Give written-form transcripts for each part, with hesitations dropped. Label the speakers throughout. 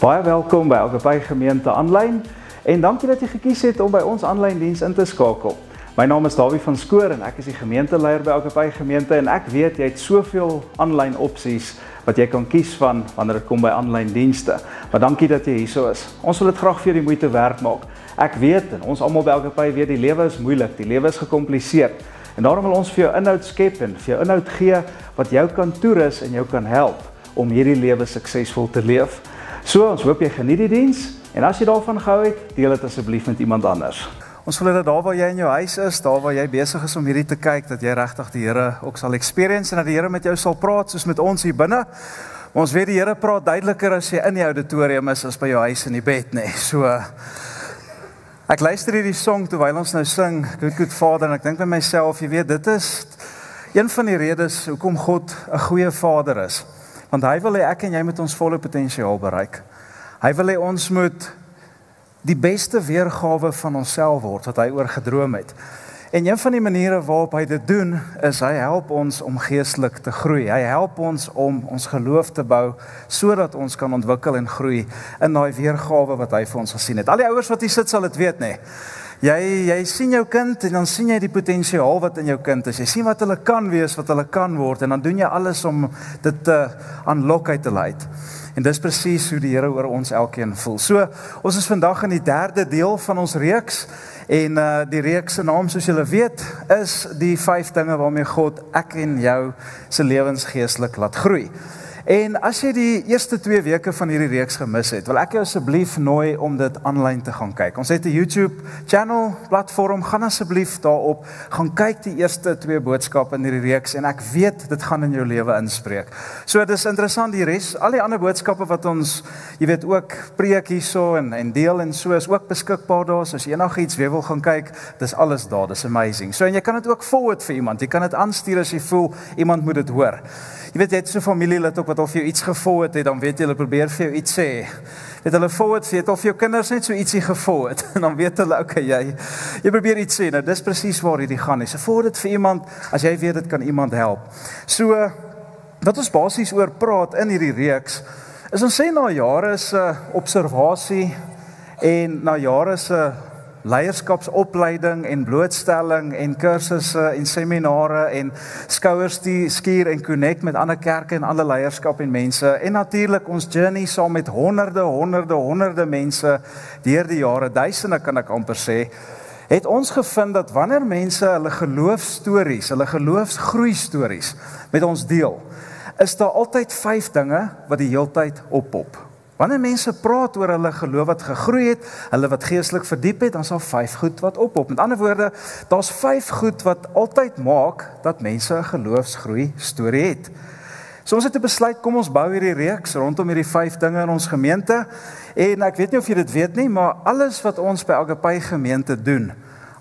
Speaker 1: Baie welkom by Agapai Gemeente Aanlyn en dankie dat jy gekies het om by ons aanlyn diens in te skakel. My naam is Dawie van Skoor en ek is die gemeenteleier by Agapai Gemeente en ek weet jy het soveel aanlyn opsies wat jy kan kies van wanneer dit kom by aanlyn dienste. Maar dankie dat jy hierso is. Ons wil dit graag vir jou die moeite werd maak. Ek weet en ons almal by Agapai weet die lewe is moeilik, die lewe is gecompliseerd. En daarom wil ons vir jou inhoud skep en vir jou inhoud gee wat jou kan toerus en jou kan help om hierdie lewe suksesvol te leef. So, ons hoop jy geniet die diens en as jy daarvan gehou het, deel dit asseblief met iemand anders. Ons wil dat daar waar jy in jou huis is, daar waar jy besig is om hierdie te kyk, dat jy regtig die Here ook sal experience en dat die Here met jou sal praat soos met ons hier binne. Maar ons weet die Here praat duideliker as jy in die auditorium is as by jou huis in die bed, nee. So ek luister hierdie song terwyl ons nou sing, Good Vader, en ek dink by myself, jy weet, dit is een van die redes hoekom God 'n goeie Vader is. Want hy wil hê ek en jy met ons volle potensiaal bereik. Hy wil hê ons moet die beste weergawe van onsself word wat hy oor gedroom het. En een van die maniere waarop hy dit doen, is hy help ons om geestelik te groei. Hy help ons om ons geloof te bou, sodat ons kan ontwikkel en groei in daai weergawe wat hy vir ons gesien het. Al die ouers wat hier sit sal dit weet, nee. Jy sien jou kind en dan sien jy die potensiaal wat in jou kind is. Jy sien wat hulle kan wees, wat hulle kan word en dan doen jy alles om dit te unlock uit te laat. En dis presies hoe die Here oor ons elkeen voel. So, ons is vandag in die derde deel van ons reeks en die reeks se naam soos julle weet is die 5 dinge waarmee God ek en jou se lewens geestelik laat groei. En as jy die eerste 2 weke van hierdie reeks gemis het, wil ek jou asseblief nooi om dit aanlyn te gaan kyk. Ons het 'n YouTube channel, platform, gaan asseblief daarop, gaan kyk die eerste 2 boodskappe in hierdie reeks en ek weet dit gaan in jou lewe inspreek. So dit is interessant, die res, al die ander boodskappe wat ons, jy weet ook preek hierso en deel en so is ook beskikbaar daar, so as jy enigiets weer wil gaan kyk, dis alles daar, dis amazing. So en jy kan dit ook forward vir iemand, jy kan dit aanstuur as jy voel, iemand moet dit hoor. Jy weet, jy het so familielid ook wat al vir jou iets geforward het, dan weet jy, hulle probeer vir jou iets sê. Weet hulle forward, jy het al vir jou kinders net so ietsie geforward, en dan weet hulle, okay, jy probeer iets sê, nou dis presies waar hierdie gaan, so forward dit vir iemand, as jy weet, dit kan iemand help. So, wat ons basies oor praat in hierdie reeks, is ons sê na jare se observasie, en na jare se leierskapsopleiding en blootstelling en kursusse en seminare en skouerskuur en connect met ander kerke en ander leierskap en mense en natuurlik ons journey saam met honderde mense deur die jare, duisende kan ek amper sê, het ons gevind dat wanneer mense hulle geloofstories, hulle geloofsgroeistories met ons deel, is daar altyd 5 dinge wat die heeltyd oppop. Wanneer mense praat oor hulle geloof wat gegroei het, hulle wat geestelik verdiep het, dan is daar 5 goed wat oppop. Met ander woorde, daar's 5 goed wat altyd maak dat mense 'n geloofsgroei storie het. So ons het 'n besluit, kom ons bou hierdie reeks rondom hierdie 5 dinge in ons gemeente. En ek weet nie of jy dit weet nie, maar alles wat ons by Agapai Gemeente doen,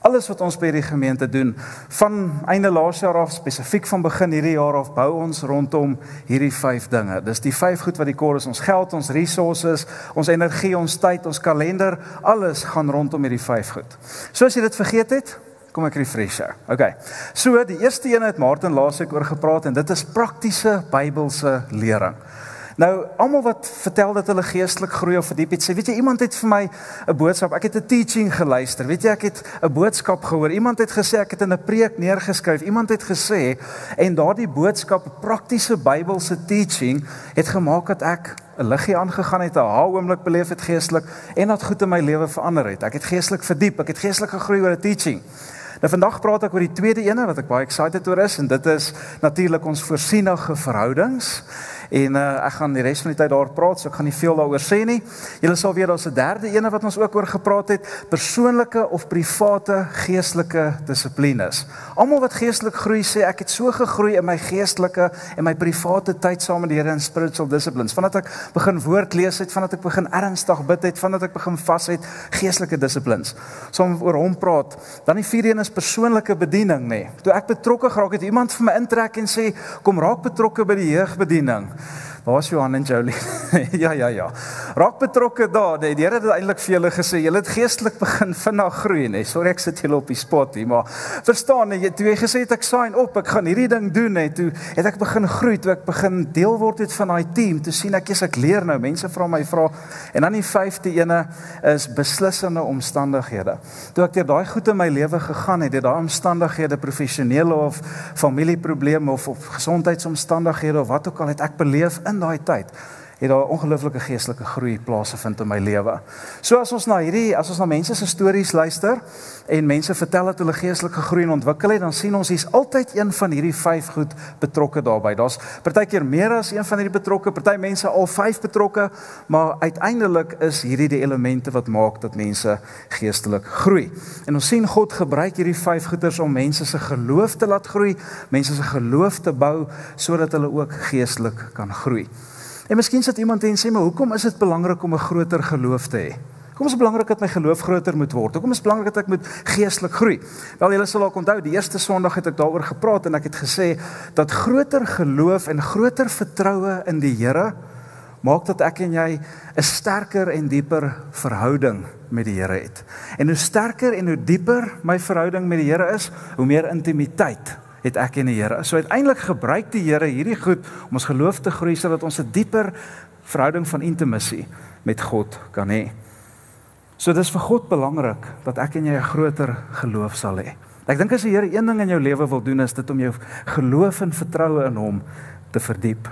Speaker 1: alles wat ons by hierdie gemeente doen, van einde laas jaar af, spesifiek van begin hierdie jaar af, bou ons rondom hierdie 5 dinge. Dis die 5 goed wat die core is, ons geld, ons resources, ons energie, ons tyd, ons kalender, alles gaan rondom hierdie 5 goed. So as jy dit vergeet het, kom ek refresh jou. Okay. So die eerste een het Martin laasweek oor gepraat en dit is praktiese Bybelse lering. Nou, almal wat vertel dat hulle geestelik groei of verdiep het, sê, weet jy, iemand het vir my 'n boodskap, ek het 'n teaching geluister, weet jy, ek het 'n boodskap gehoor, iemand het gesê, ek het in 'n preek neergeskryf, iemand het gesê, en daardie boodskap, praktiese Bybelse teaching, het gemaak dat ek 'n liggie aangegaan het, 'n aha-oomblik beleef het geestelik, en dat goed in my lewe verander het. Ek het geestelik verdiep, ek het geestelik gegroei oor 'n teaching. Nou vandag praat ek oor die tweede ene, wat ek baie excited oor is, en dit is natuurlik ons voorsienige verhoudings. En ek gaan die res van die tyd daar praat, so ek gaan nie veel daaroor sê nie. Julle sal weet, daar's 'n derde ene wat ons ook oor gepraat het, persoonlike of private geestelike dissiplines. Almal wat geestelik groei sê, ek het so gegroei in my geestelike en my private tyd saam met die Here in spiritual disciplines. Vandat ek begin woord lees het, vandat ek begin ernstig bid het, vandat ek begin vas het, geestelike disciplines. So om oor hom praat. Dan die vierde een is persoonlike bediening, nee. Toe ek betrokke geraak het, iemand vir my intrek en sê, kom raak betrokke by die jeugbediening. Waar was Johan en Jolie? ja. Raak betrokke daar, nee, die Here het eintlik vir julle gesê, julle het geestelik begin vinnig groei, nee, sorry ek sit julle op die spot hier, maar verstaan, nee, toe jy gesê het ek sign op, ek gaan hierdie ding doen, nee, toe het ek begin groei, toe ek begin deel word het van daai team, toe sien ek, ek leer nou, mense vra my, en dan die 5de ene is beslissende omstandighede. Toe ek deur daai goed in my lewe gegaan het, daai omstandighede, professionele of familieprobleme of gesondheidsomstandighede of wat ook al het ek beleef in daai tyd, het daar ongelooflike geestelike groei plaasgevind in my lewe. So as ons na mense se stories luister en mense vertel dat hulle geestelik gegroei en ontwikkel het, dan sien ons hier's altyd een van hierdie 5 goed betrokke daarbey. Daar's partykeer meer as een van hierdie betrokke, party mense al 5 betrokke, maar uiteindelik is hierdie die elemente wat maak dat mense geestelik groei. En ons sien God gebruik hierdie 5 goeders om mense se geloof te laat groei, mense se geloof te bou sodat hulle ook geestelik kan groei. En miskien sit iemand en sê, maar hoekom is dit belangrik om 'n groter geloof te hê? Hoekom is dit belangrik dat my geloof groter moet word? Hoekom is dit belangrik dat ek moet geestelik groei? Wel, julle sal ook onthou, die eerste Sondag het ek daaroor gepraat en ek het gesê dat groter geloof en groter vertroue in die Here maak dat ek en jy 'n sterker en dieper verhouding met die Here het. En hoe sterker en hoe dieper my verhouding met die Here is, hoe meer intimiteit het ek en die Here. So uiteindelik gebruik die Here hierdie goed om ons geloof te groei, sodat ons 'n dieper verhouding van intimacy met God kan hê. So dis vir God belangrik dat ek en jy 'n groter geloof sal hê. Ek dink as die Here een ding in jou lewe wil doen, is dit om jou geloof en vertroue in hom te verdiep.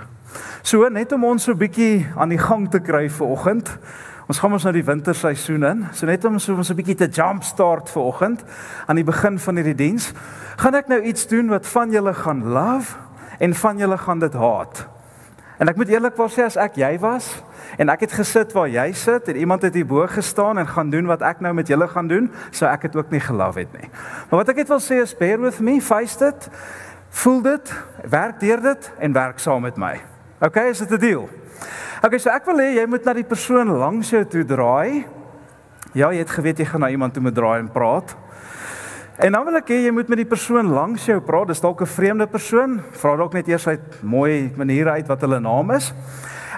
Speaker 1: So net om ons so 'n bietjie aan die gang te kry vanoggend. Ons gaan ons nou die winterseisoen in, so net om ons 'n bietjie te jumpstart vanoggend aan die begin van hierdie diens, gaan ek nou iets doen wat van julle gaan love en van julle gaan dit haat. En ek moet eerlikwaar sê, as ek jy was en ek het gesit waar jy sit en iemand het hierbo gestaan en gaan doen wat ek nou met julle gaan doen, sou ek dit ook nie gelove het nie. Maar wat ek net wil sê is, bear with me, face dit, voel dit, werk deur dit en werk saam met my. Okay, is dit 'n deal? Okay, so ek wil hê jy moet na die persoon langs jou toe draai. Ja, jy het geweet jy gaan na iemand toe moet draai en praat. En dan wil ek hê jy moet met die persoon langs jou praat. Dis dalk 'n vreemde persoon. Vra dalk net eers uit mooi maniere uit wat hulle naam is.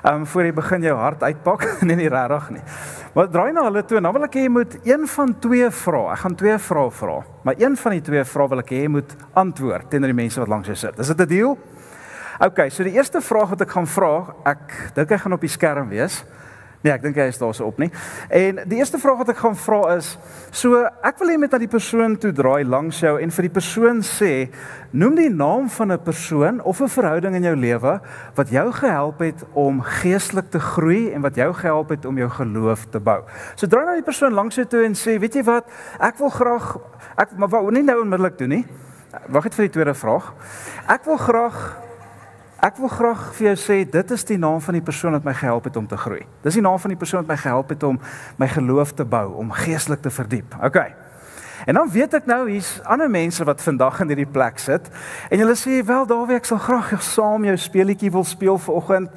Speaker 1: Voor jy begin jou hart uitpak. Nee, regtig nie. Maar draai na hulle toe en dan wil ek hê jy moet een van 2 vra. Ek gaan 2 vrae vra. Maar een van die 2 vrae wil ek hê jy moet antwoord teenoor die mense wat langs jou sit. Is dit 'n deal? Okay, so die eerste vraag wat ek gaan vra, ek dink hy gaan op die skerm wees. Nee, ek dink hy is daar so op nie. En die eerste vraag wat ek gaan vra is, so ek wil hê met na die persoon toe draai langs jou en vir die persoon sê, noem die naam van 'n persoon of 'n verhouding in jou lewe wat jou gehelp het om geestelik te groei en wat jou gehelp het om jou geloof te bou. So draai na die persoon langs jou toe en sê, weet jy wat, ek wil graag, maar wou nie nou onmiddellik doen nie. Wag net vir die tweede vraag. Ek wil graag vir jou sê, dit is die naam van die persoon wat my gehelp het om te groei. Dis die naam van die persoon wat my gehelp het om my geloof te bou, om geestelik te verdiep. Okay. En dan weet ek nou, hier's ander mense wat vandag in hierdie plek sit, en hulle sê, wel Dawie, ek sal graag saam jou speletjie wil speel vanoggend,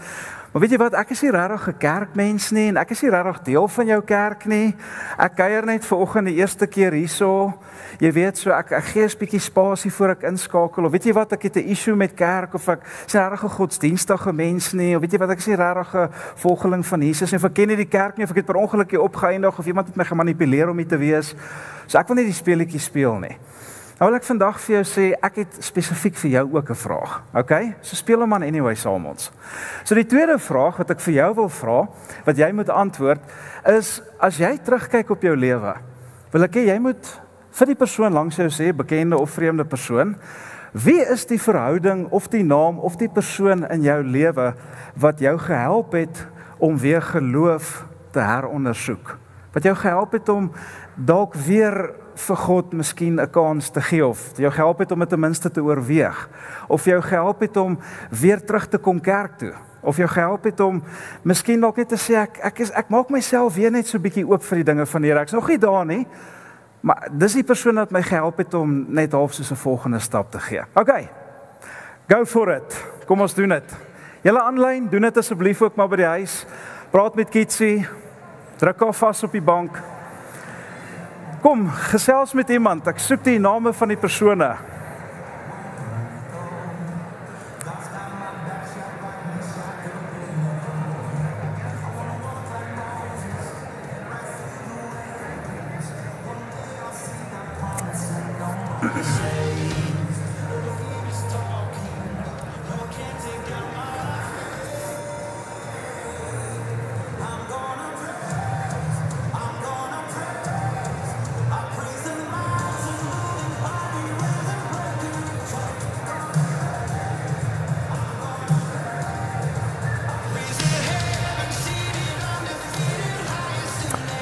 Speaker 1: maar weet jy wat, ek is nie regtig 'n kerkmens nie, en ek is nie regtig deel van jou kerk nie, ek kuier net vanoggend die eerste keer hierso, jy weet, so ek gee 'n bietjie spasie voor ek inskakel, of weet jy wat, ek het 'n issue met kerk, of ek is nie regtig 'n godsdienstige mens nie, of weet jy wat, ek is nie regtig 'n volgeling van Jesus nie, of ek ken nie die kerk nie, of ek het per ongeluk hier opgeëindig, of iemand het my gemanipuleer om hier te wees, so ek wil nie die speletjie speel nie. Nou wil ek vandag vir jou sê, ek het spesifiek vir jou ook 'n vraag, okay? So speel hom aan anyway saam ons. So die tweede vraag wat ek vir jou wil vra, wat jy moet antwoord, is, as jy terugkyk op jou lewe, wil ek hê jy moet vir die persoon langs jou sê, bekende of vreemde persoon, wie is die verhouding of die naam of die persoon in jou lewe wat jou gehelp het om weer geloof te herondersoek? Wat jou gehelp het om dalk weer vir God miskien 'n kans te gee, of jou gehelp het om dit ten minste te oorweeg, of jou gehelp het om weer terug te kom kerk toe, of jou gehelp het om miskien dalk net te sê, ek maak myself weer net so bietjie oop vir die dinge van die Here. Ek's nog nie daar nie, maar dis die persoon wat my gehelp het om net half soos 'n volgende stap te gee. Okay, go for it. Kom ons doen dit. Julle aanlyn, doen dit asseblief ook maar by die huis. Praat met Kitsie, druk haar vas op die bank. Kom, gesels met iemand, ek soek die name van die persone.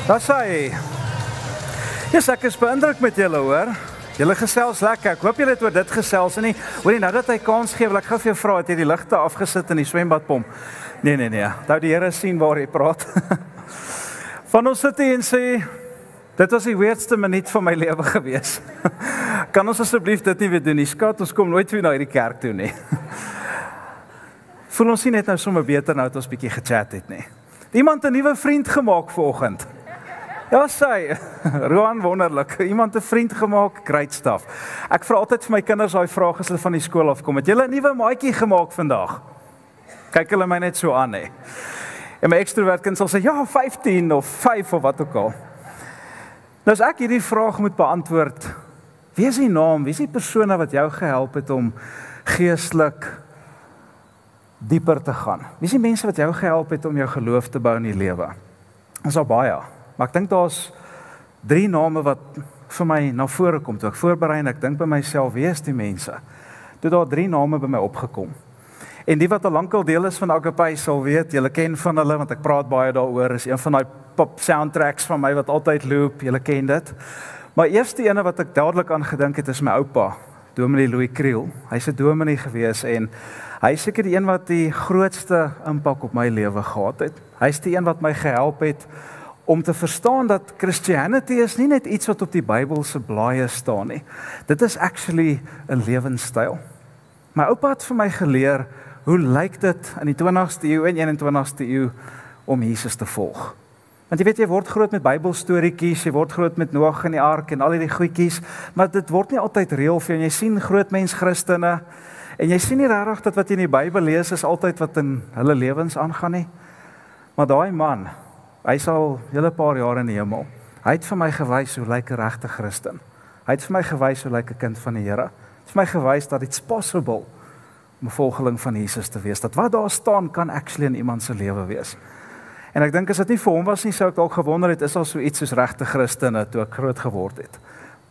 Speaker 1: Daar sê hy. Yes, ek is beïndruk met julle, hoor. Julle gesels lekker. Ek hoop julle het oor dit gesels en nie. Hoorie, nou dat hy kans gee, wil ek gou vir jou vra, het jy die ligte afgesit in die swembadpomp? Nee. Nou die Here sien waar jy praat. Van ons sit hier en sê, dit was die weirdste minuut van my lewe gewees. Kan ons asseblief dit nie weer doen nie? Skat, ons kom nooit weer na hierdie kerk toe nie. Voel ons nie net nou sommer beter nou het ons bietjie gechat het nie. Iemand 'n nuwe vriend gemaak vanoggend. Ja, sê, Roan, wonderlik. Iemand 'n vriend gemaak, great stuff. Ek vra altyd vir my kinders daai vraag as hulle van die skool afkom. Het julle 'n nuwe maatjie gemaak vandag? Kyk hulle my net so aan, hè. En my ekstrovert kind sal sê, ja, 15 of 5 of wat ook al. Nou as ek hierdie vraag moet beantwoord, wie is die naam, wie is die persone wat jou gehelp het om geestelik dieper te gaan? Wie is die mense wat jou gehelp het om jou geloof te bou in die lewe? Ons al baie. Maar ek dink daar's 3 name wat vir my na vore kom. Toe ek voorberei en ek dink by myself, wie is die mense? Toe daar 3 name by my opgekom. En die wat al lankal deel is van Agape sal weet, julle ken van hulle, want ek praat baie daaroor, is een van daai pop soundtracks van my wat altyd loop, julle ken dit. Maar eerste ene wat ek dadelik aan gedink het, is my oupa, Dominee Louis Kriel. Hy's 'n dominee gewees en hy is seker die een wat die grootste impak op my lewe gehad het. Hy's die een wat my gehelp het om te verstaan dat Christianity is nie net iets wat op die Bybel se blaaie staan nie. Dit is actually 'n lewenstyl. My oupa het vir my geleer, hoe lyk dit in die 20ste eeu en 21ste eeu om Jesus te volg? Want jy weet, jy word groot met Bybelstorieetjies, jy word groot met Noag en die ark en al die goedjies, maar dit word nie altyd reël vir jou. Jy sien groot mens Christene en jy sien nie regtig dat wat jy in die Bybel lees is altyd wat in hulle lewens aangaan nie. Maar daai man, hy sal hele paar jaar in die hemel. Hy het vir my gewys hoe lyk 'n regte Christen. Hy het vir my gewys hoe lyk 'n kind van die Here. Hy het vir my gewys dat it's possible om 'n volgeling van Jesus te wees. Dat wat daar staan kan actually in iemand se lewe wees. En ek dink as dit nie vir hom was nie, sou ek dalk gewonder het, is al so iets soos regte Christene toe ek groot geword het.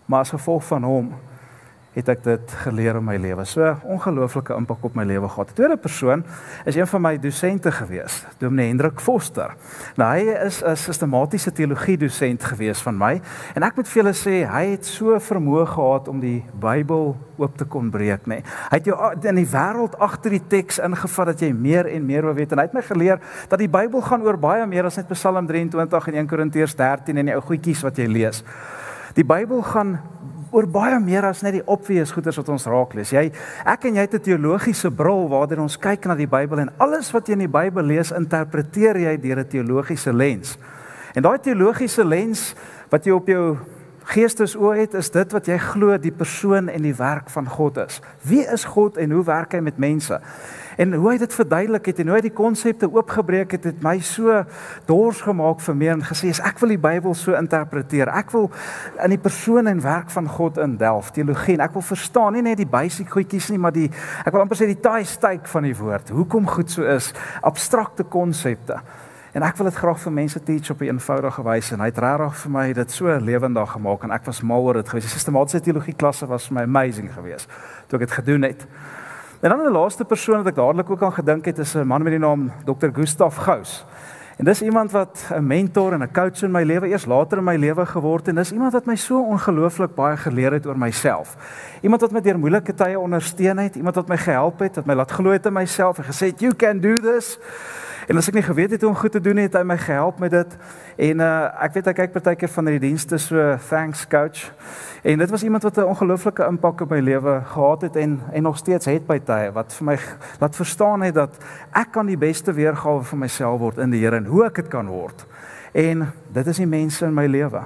Speaker 1: Maar as gevolg van hom het ek dit geleer in my lewe. So ongelooflike impak op my lewe gehad. Die tweede persoon is een van my dosente gewees, Dominee Hendrik Foster. Nou hy is 'n sistematiese teologie dosent gewees van my en ek moet vir julle sê hy het so vermoë gehad om die Bybel oop te kon breek, nê. Hy het jou in die wêreld agter die teks ingevat dat jy meer en meer wil weet en hy het my geleer dat die Bybel gaan oor baie meer as net Psalm 23 en 1 Korintiërs 13 en die ou goedjies wat jy lees. Die Bybel gaan oor baie meer as net die obvious goeders wat ons raak lees. Ek en jy het 'n teologiese bril waardeur ons kyk na die Bybel en alles wat jy in die Bybel lees, interpreteer jy deur 'n teologiese lens. En daai teologiese lens wat jy op jou geestesoë het, is dit wat jy glo die persoon en die werk van God is. Wie is God en hoe werk hy met mense? En hoe hy dit verduidelik het en hoe hy die konsepte oopgebreek het my so dors gemaak vir meer en gesê, ek wil die Bybel so interpreteer. Ek wil in die persoon en werk van God indelf, teologie, en ek wil verstaan, nie net die basic goedjies nie, maar ek wil amper sê die taai-steek van die woord, hoekom goed so is, abstrakte konsepte. En ek wil dit graag vir mense teach op 'n eenvoudige wyse en hy het regtig vir my dit so lewendig gemaak en ek was mal oor dit gewees. Die sistematiese teologie klasse was vir my amazing geweest toe ek dit gedoen het. En dan 'n laaste persoon wat ek dadelik ook aan gedink het is 'n man met die naam Dr. Gustav Gous. En dis iemand wat 'n mentor en 'n coach in my lewe, eers later in my lewe geword en dis iemand wat my so ongelooflik baie geleer het oor myself. Iemand wat my deur moeilike tye ondersteun het, iemand wat my gehelp het, wat my laat glo het in myself en gesê het, "You can do this." En as ek nie geweet het hoe om goed te doen het, hy my gehelp met dit. En ek weet hy kyk partykeer van die dienste so thanks coach. En dit was iemand wat 'n ongelooflike impak op my lewe gehad het en nog steeds het by tye wat vir my laat verstaan het dat ek kan die beste weergawe van myself word in die Here en hoe ek dit kan word. En dit is die mense in my lewe.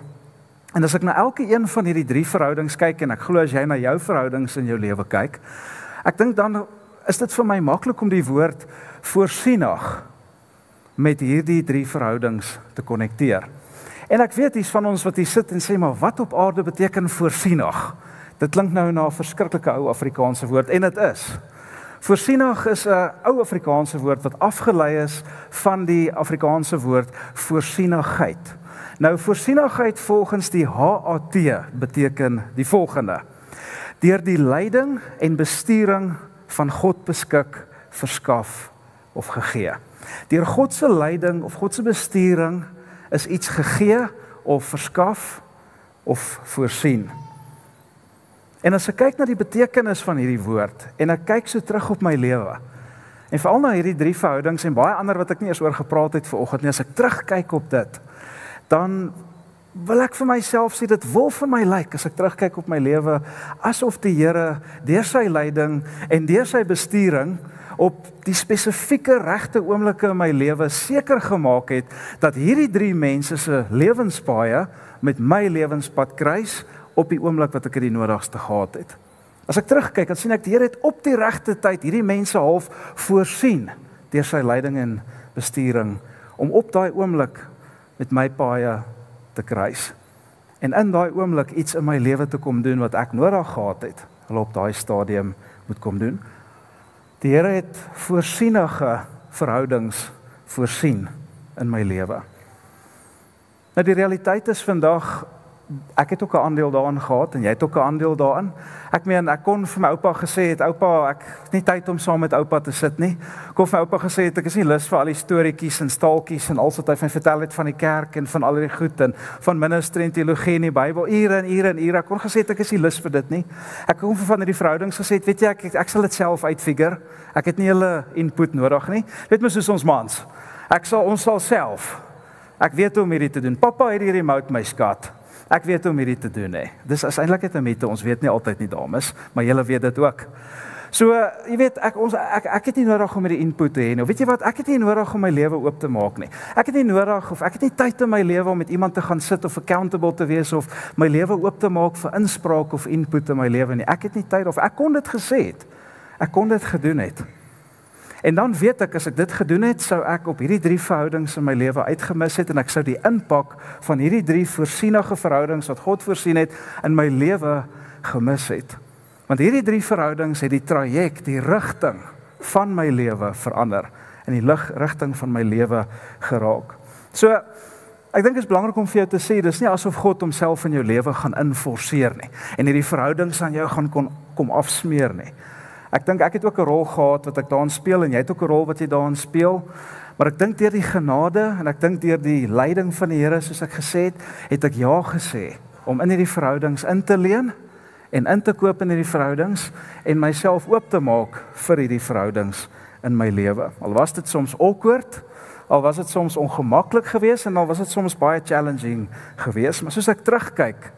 Speaker 1: En as ek na elke een van hierdie 3 verhoudings kyk en ek glo as jy na jou verhoudings in jou lewe kyk, ek dink dan is dit vir my maklik om die woord voorsienig met hierdie 3 verhoudings te konnekteer. En ek weet hier's van ons wat hier sit en sê, maar wat op aarde beteken voorsienig? Dit klink nou na 'n verskriklike ou Afrikaanse woord, en dit is. Voorsienig is 'n ou Afrikaanse woord wat afgelei is van die Afrikaanse woord voorsienigheid. Nou, voorsienigheid volgens die HAT beteken die volgende: deur die leiding en besturing van God beskik, verskaf of gegee. Deur God se leiding of God se besturing is iets gegee of verskaf of voorsien. En as ek kyk na die betekenis van hierdie woord, en ek kyk so terug op my lewe, en veral na hierdie 3 verhoudings, en baie ander wat ek nie eens oor gepraat het vanoggend nie, as ek terugkyk op dit, dan wil ek vir myself sê, dit wil vir my lyk, as ek terugkyk op my lewe, asof die Here deur sy leiding en deur sy besturing op die spesifieke regte oomblikke in my lewe seker gemaak het, dat hierdie 3 mense se lewenspaaie met my lewenspad kruis, op die oomblik wat ek dit die nodigste gehad het. As ek terugkyk, dan sien ek die Here het op die regte tyd hierdie mense half voorsien deur sy leiding en besturing om op daai oomblik met my paaie te kruis. En in daai oomblik iets in my lewe te kom doen wat ek nodig gehad het, hulle op daai stadium moet kom doen. Die Here het voorsienige verhoudings voorsien in my lewe. Nou die realiteit is vandag, ek het ook 'n aandeel daarin gehad, en jy het ook 'n aandeel daarin. Ek meen, ek kon vir my oupa gesê het, oupa, ek het nie tyd om saam met oupa te sit nie. Ek kon vir my oupa gesê het, ek is nie lus vir al die storieetjies en staaltjies en alles wat hy van vertel het van die kerk en van al die goed en van ministry en teologie en die Bybel, ure en ure en ure. Ek kon gesê het, ek is nie lus vir dit nie. Ek kon vir van hierdie verhoudings gesê het, weet jy, ek sal dit self uitfigure. Ek het nie hulle input nodig nie. Weet my soos ons mans. Ons sal self. Ek weet hoe om hierdie te doen. Pappa het die remote, my skat. Ek weet hoe om hierdie te doen, hè. Dis is eintlik net 'n mite, ons weet nie altyd nie, dames, maar julle weet dit ook. So, jy weet, ek het nie nodig om hierdie input te hê nie. Weet jy wat, ek het nie nodig om my lewe oop te maak nie. Ek het nie nodig, of ek het nie tyd in my lewe om met iemand te gaan sit of accountable te wees, of my lewe oop te maak vir inspraak of input in my lewe nie. Ek het nie tyd, of ek kon dit gesê het. Ek kon dit gedoen het. En dan weet ek, as ek dit gedoen het, sou ek op hierdie 3 verhoudings in my lewe uitgemis het, en ek sou die impak van hierdie 3 voorsienige verhoudings wat God voorsien het, in my lewe gemis het. Want hierdie 3 verhoudings het die traject, die rigting van my lewe verander, en die rigting van my lewe geraak. So, ek dink dit is belangrik om vir jou te sê, dis nie asof God homself in jou lewe gaan inforceer nie, en hierdie verhoudings aan jou gaan kom afsmeer nie. Ek dink ek het ook 'n rol gehad wat ek daarin speel, en jy het ook 'n rol wat jy daarin speel, maar ek dink deur die genade, en ek dink deur die leiding van die Here, soos ek gesê het ek ja gesê, om in hierdie verhoudings in te leen, en in te koop in hierdie verhoudings, en myself oop te maak vir hierdie verhoudings in my lewe. Al was dit soms awkward, al was dit soms ongemaklik geweest, en al was dit soms baie challenging geweest, maar soos ek terugkyk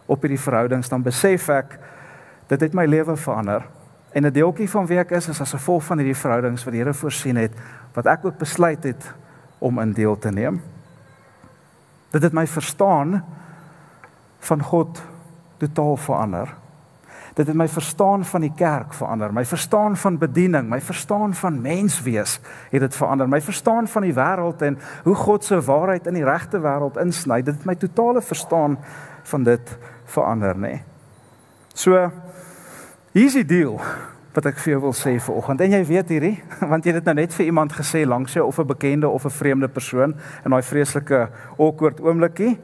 Speaker 1: op hierdie verhoudings, dan besef ek, dit het my lewe verander. En 'n deeltjie van wie ek is as gevolg van hierdie verhoudings wat die Here voorsien het, wat ek ook besluit het om in deel te neem. Dit het my verstaan van God totaal verander. Dit het my verstaan van die kerk verander, my verstaan van bediening, my verstaan van menswees het dit verander, my verstaan van die wêreld en hoe God se waarheid in die regte wêreld insny, dit het my totale verstaan van dit verander, nê. So, hier is die deal wat ek vir jou wil sê vanoggend, en jy weet hierdie, want jy het dit nou net vir iemand gesê langs jou, of 'n bekende of 'n vreemde persoon, in daai vreeslike awkward oomblikie.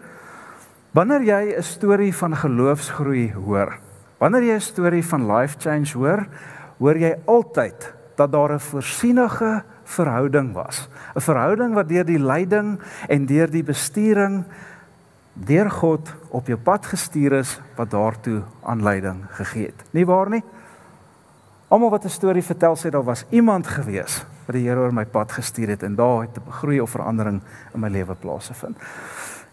Speaker 1: Wanneer jy 'n storie van geloofsgroei hoor, wanneer jy 'n storie van life change hoor jy altyd dat daar 'n voorsienige verhouding was. 'n Verhouding wat deur die leiding en deur die besturing deur God op jou pad gestuur is, wat daartoe aanleiding gegee het. Nie waar nie? Almal wat 'n storie vertel sê, daar was iemand gewees wat die Here oor my pad gestuur het, en daar het 'n groei of verandering in my lewe plaasgevind.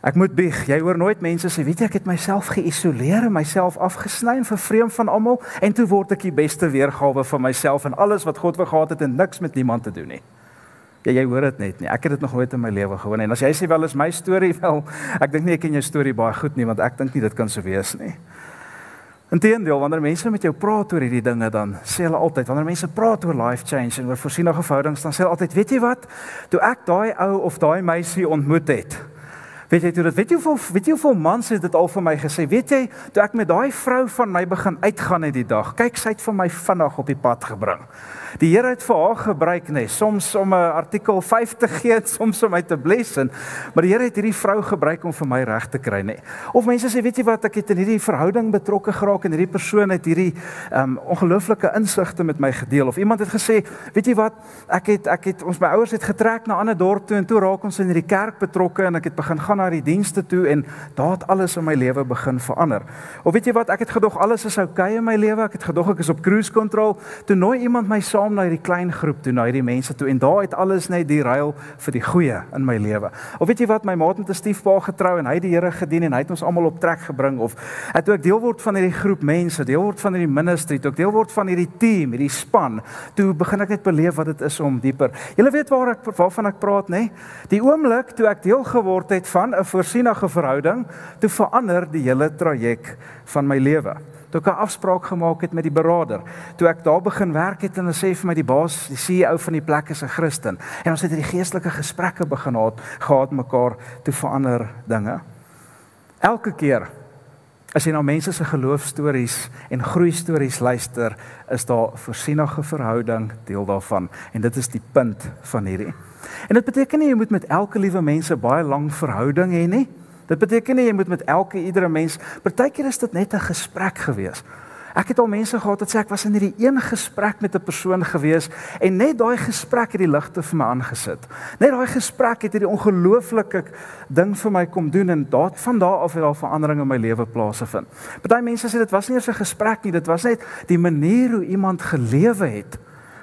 Speaker 1: Ek moet bieg, jy hoor nooit mense sê, weet jy, ek het myself geïsoleer en myself afgesny en vervreem van almal, en toe word ek die beste weergawe van myself en alles wat God wou gehad het en niks met niemand te doen nie. Ja, jy hoor dit net nie. Ek het dit nog nooit in my lewe gewoon nie. En as jy sê wel is my storie, wel, ek dink nie ek ken jou storie baie goed nie, want ek dink nie dit kan so wees nie. Inteendeel, wanneer mense met jou praat oor hierdie dinge, dan sê hulle altyd, wanneer mense praat oor life change en oor voorsienige verhoudings, dan sê hulle altyd, weet jy wat, toe ek daai ou of daai meisie ontmoet het, Weet jy hoeveel mans het dit al vir my gesê, weet jy, toe ek met daai vrou van my begin uitgaan het die dag, kyk, sy het vir my vinnig op die pad gebring. Die Here het vir haar gebruik, soms om 'n artikel 5 te gee, soms om my te bless, maar die Here het hierdie vrou gebruik om vir my reg te kry, Of mense sê, weet jy wat, ek het in hierdie verhouding betrokke geraak, en hierdie persoon het hierdie ongelooflike insigte met my gedeel, of iemand het gesê, weet jy wat, my ouers het getrek na 'n ander dorp toe, en toe raak ons in hierdie kerk betrokke, en ek het begin gaan na die dienste toe, en daar het alles in my lewe begin verander. Of weet jy wat, ek het gedog, alles is okay in my lewe, ek het gedog, ek is op cruise control, toe nooi iemand my saam na hierdie klein groep toe, na hierdie mense toe, en daar het alles net die ruil vir die goeie in my lewe. Of weet jy wat, my maat het 'n stiefpa getrou, en hy het die Here gedien, en hy het ons almal op trek gebring, of toe ek deel word van hierdie groep mense, deel word van hierdie ministry, toe ek deel word van hierdie team, hierdie span, toe begin ek net beleef wat dit is om dieper. Julle weet waarvan ek praat, Die oomblik toe ek deel geword het van 'n voorsienige verhouding, toe verander die hele traject van my lewe. Toe ek 'n afspraak gemaak het met die beraader, toe ek daar begin werk het en hy sê vir my die baas, die CEO van die plek is 'n Christen, en ons het hierdie geestelike gesprekke begin gehad mekaar, toe verander dinge. Elke keer as jy na mense se geloofstories en groeistories luister, is daar 'n voorsienige verhouding deel daarvan, en dit is die punt van hierdie. En dit beteken nie jy moet met elke liewe mense baie lang verhouding hê nie. Dit beteken nie jy moet met iedere mens, partykeer is dit net 'n gesprek gewees. Ek het al mense gehad wat sê ek was in hierdie een gesprek met 'n persoon gewees, en net daai gesprek het die ligte vir my aangesit. Net daai gesprek het hierdie ongelooflike ding vir my kom doen, en van daar af het daar verandering in my lewe plaasgevind. Party mense sê dit was nie eers 'n gesprek nie, dit was net die manier hoe iemand gelewe het,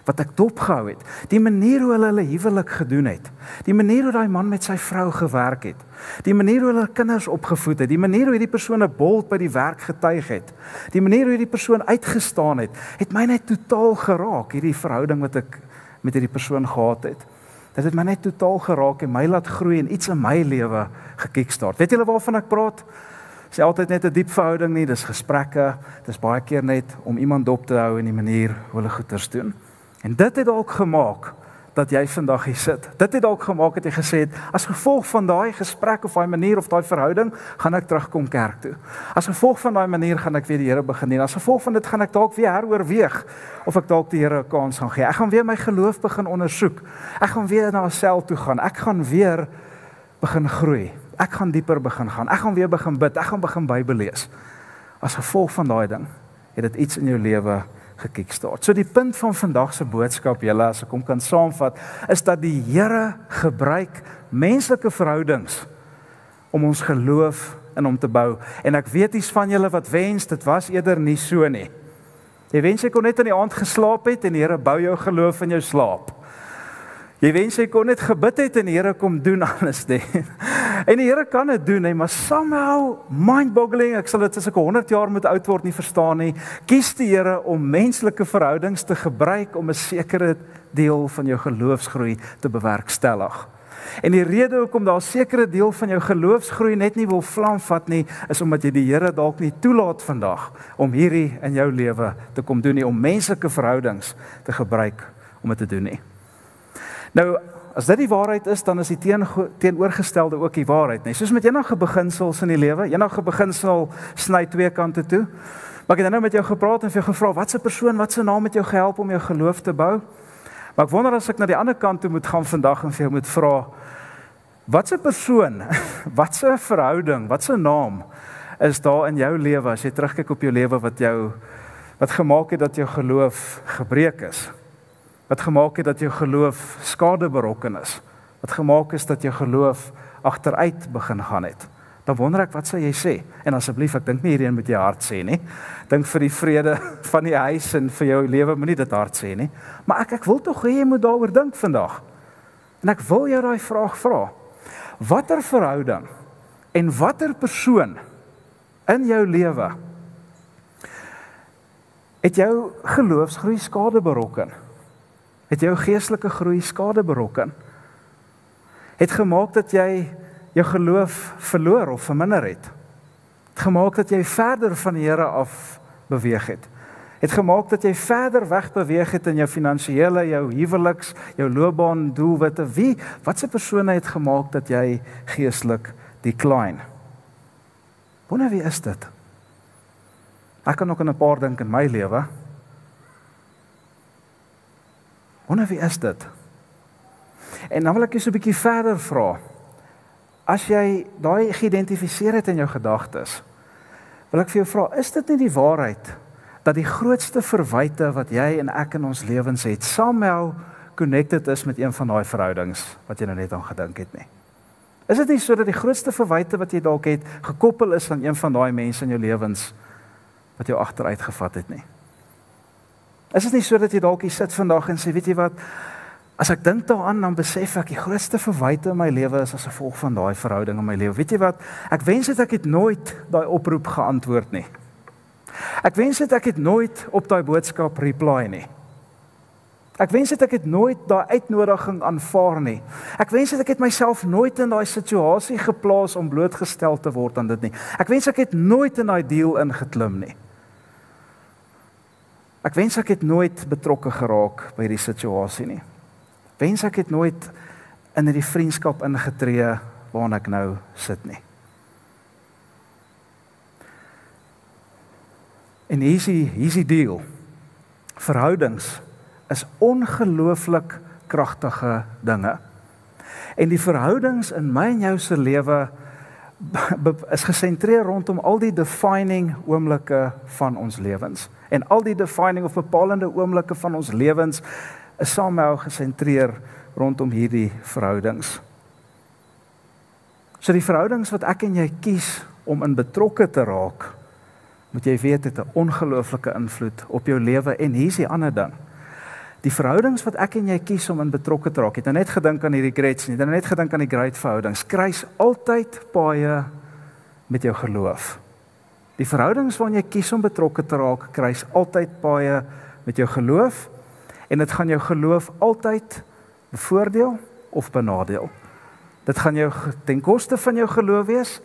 Speaker 1: wat ek dopgehou het, die manier hoe hulle huwelik gedoen het, die manier hoe daai man met sy vrou gewerk het, die manier hoe hulle kinders opgevoed het, die manier hoe hierdie persoon 'n bold by die werk getuig het, die manier hoe hierdie persoon uitgestaan het my net totaal geraak, hierdie verhouding wat ek met hierdie persoon gehad het. Dit het my net totaal geraak en my laat groei en iets in my lewe gekickstart. Weet julle waarvan ek praat? Dis altyd net 'n diep verhouding nie, dis gesprekke, dis baie keer net om iemand dop te hou in die manier hoe hulle goeders doen. En dit het dalk gemaak dat jy vandag hier sit. Dit het dalk gemaak dat jy gesê het, as gevolg van daai gesprek of daai manier of daai verhouding, gaan ek terugkom kerk toe. As gevolg van daai manier gaan ek weer die Here begin dien. As gevolg van dit gaan ek dalk weer heroorweeg of ek dalk die Here 'n kans gaan gee. Ek gaan weer my geloof begin ondersoek. Ek gaan weer na 'n sel toe gaan. Ek gaan weer begin groei. Ek gaan dieper begin gaan. Ek gaan weer begin bid. Ek gaan begin Bybel lees. As gevolg van daai ding, het dit iets in jou lewe gekickstart. So die punt van vandag se boodskap, julle, as ek hom kan saamvat, is dat die Here gebruik menslike verhoudings om ons geloof in hom te bou. En ek weet iets van julle wat wens, dit was eerder nie so nie. Jy wens jy kon net in die aand geslaap het en die Here bou jou geloof in jou slaap. Jy wens jy kon net gebid het en die Here kom doen alles nie. En die Here kan dit doen, maar somehow mind-boggling, ek sal dit as ek 100 jaar moet oud word nie verstaan nie, kies die Here om menslike verhoudings te gebruik om 'n sekere deel van jou geloofsgroei te bewerkstellig. En die rede hoekom daar 'n sekere deel van jou geloofsgroei net nie wil vlam vat nie, is omdat jy die Here dalk nie toelaat vandag om hierdie in jou lewe te kom doen nie, om menslike verhoudings te gebruik om dit te doen nie. Nou, as dit die waarheid is, dan is die teenoorgestelde ook die waarheid, nee. Soos met enige beginsels in die lewe, enige beginsel sny twee kante toe. Maar ek het nou met jou gepraat en vir jou gevra, wat 'n persoon, wat 'n naam het jou gehelp om jou geloof te bou? Maar ek wonder as ek na die ander kant toe moet gaan vandag en vir jou moet vra, wat 'n persoon, wat 'n verhouding, wat 'n naam is daar in jou lewe as jy terugkyk op jou lewe wat gemaak het dat jou geloof gebreek is? Wat gemaak het dat jou geloof skade berokken is? Wat gemaak is dat jou geloof agteruit begin gaan het? Dan wonder ek, wat sal jy sê? En asseblief, ek dink nie hierdie moet jy hard sê nie. Dink vir die vrede van die huis en vir jou lewe moenie dit hard sê nie. Maar ek wil tog hê jy moet daaroor dink vandag. En ek wil jou daai vraag vra. Watter verhouding en watter persoon in jou lewe het jou geloofsgroei skade berokken? Het jou geestelike groei skade berokken? Het gemaak dat jy jou geloof verloor of verminder het? Het gemaak dat jy verder van die Here af beweeg het? Het gemaak dat jy verder weg beweeg het in jou finansiële, jou huweliks, jou loopbaan, doelwitte? Wat 'n persone het gemaak dat jy geestelik decline. Wonder wie is dit? Ek kan ook aan 'n paar dink in my lewe. Wonder wie is dit? En dan wil ek jou so 'n bietjie verder vra. As jy daai geïdentifiseer het in jou gedagtes, wil ek vir jou vra, is dit nie die waarheid dat die grootste verwyte wat jy en ek in ons lewens het, somehow connected is met een van daai verhoudings wat jy nou net aan gedink het nie? Is dit nie so dat die grootste verwyte wat jy dalk het, gekoppel is aan een van daai mense in jou lewens wat jou agteruit gevat het nie? Is dit nie so dat jy dalk hier sit vandag en sê, weet jy wat, as ek dink daaraan, dan besef ek, die grootste verwyte in my lewe is as gevolg van daai verhouding in my lewe. Weet jy wat, ek wens dat ek het nooit daai oproep geantwoord nie. Ek wens dat ek het nooit op daai boodskap reply nie. Ek wens dat ek het nooit daai uitnodiging aanvaar nie. Ek wens dat ek het myself nooit in daai situasie geplaas om blootgestel te word aan dit nie. Ek wens ek het nooit in daai deal ingeklim nie. Ek wens ek het nooit betrokke geraak by die situasie nie. Wens ek het nooit in die vriendskap ingetree waarin ek nou sit nie. En hier is die deal. Verhoudings is ongelooflik kragtige dinge. En die verhoudings in my en jou se lewe is gesentreer rondom al die defining oomblikke van ons lewens. En al die defining of bepalende oomblikke van ons lewens is somehow gesentreer rondom hierdie verhoudings. So die verhoudings wat ek en jy kies om in betrokke te raak, moet jy weet, het 'n ongelooflike invloed op jou lewe. En hier is die ander ding. Die verhoudings wat ek en jy kies om in betrokke te raak, het nou net gedink aan die regrets nie, het nou net gedink aan die great verhoudings, kruis altyd paaie met jou geloof. Die verhoudings waarin jy kies om betrokke te raak, kruis altyd paaie met jou geloof, en dit gaan jou geloof altyd bevoordeel of benadeel. Dit gaan jou ten koste van jou geloof wees,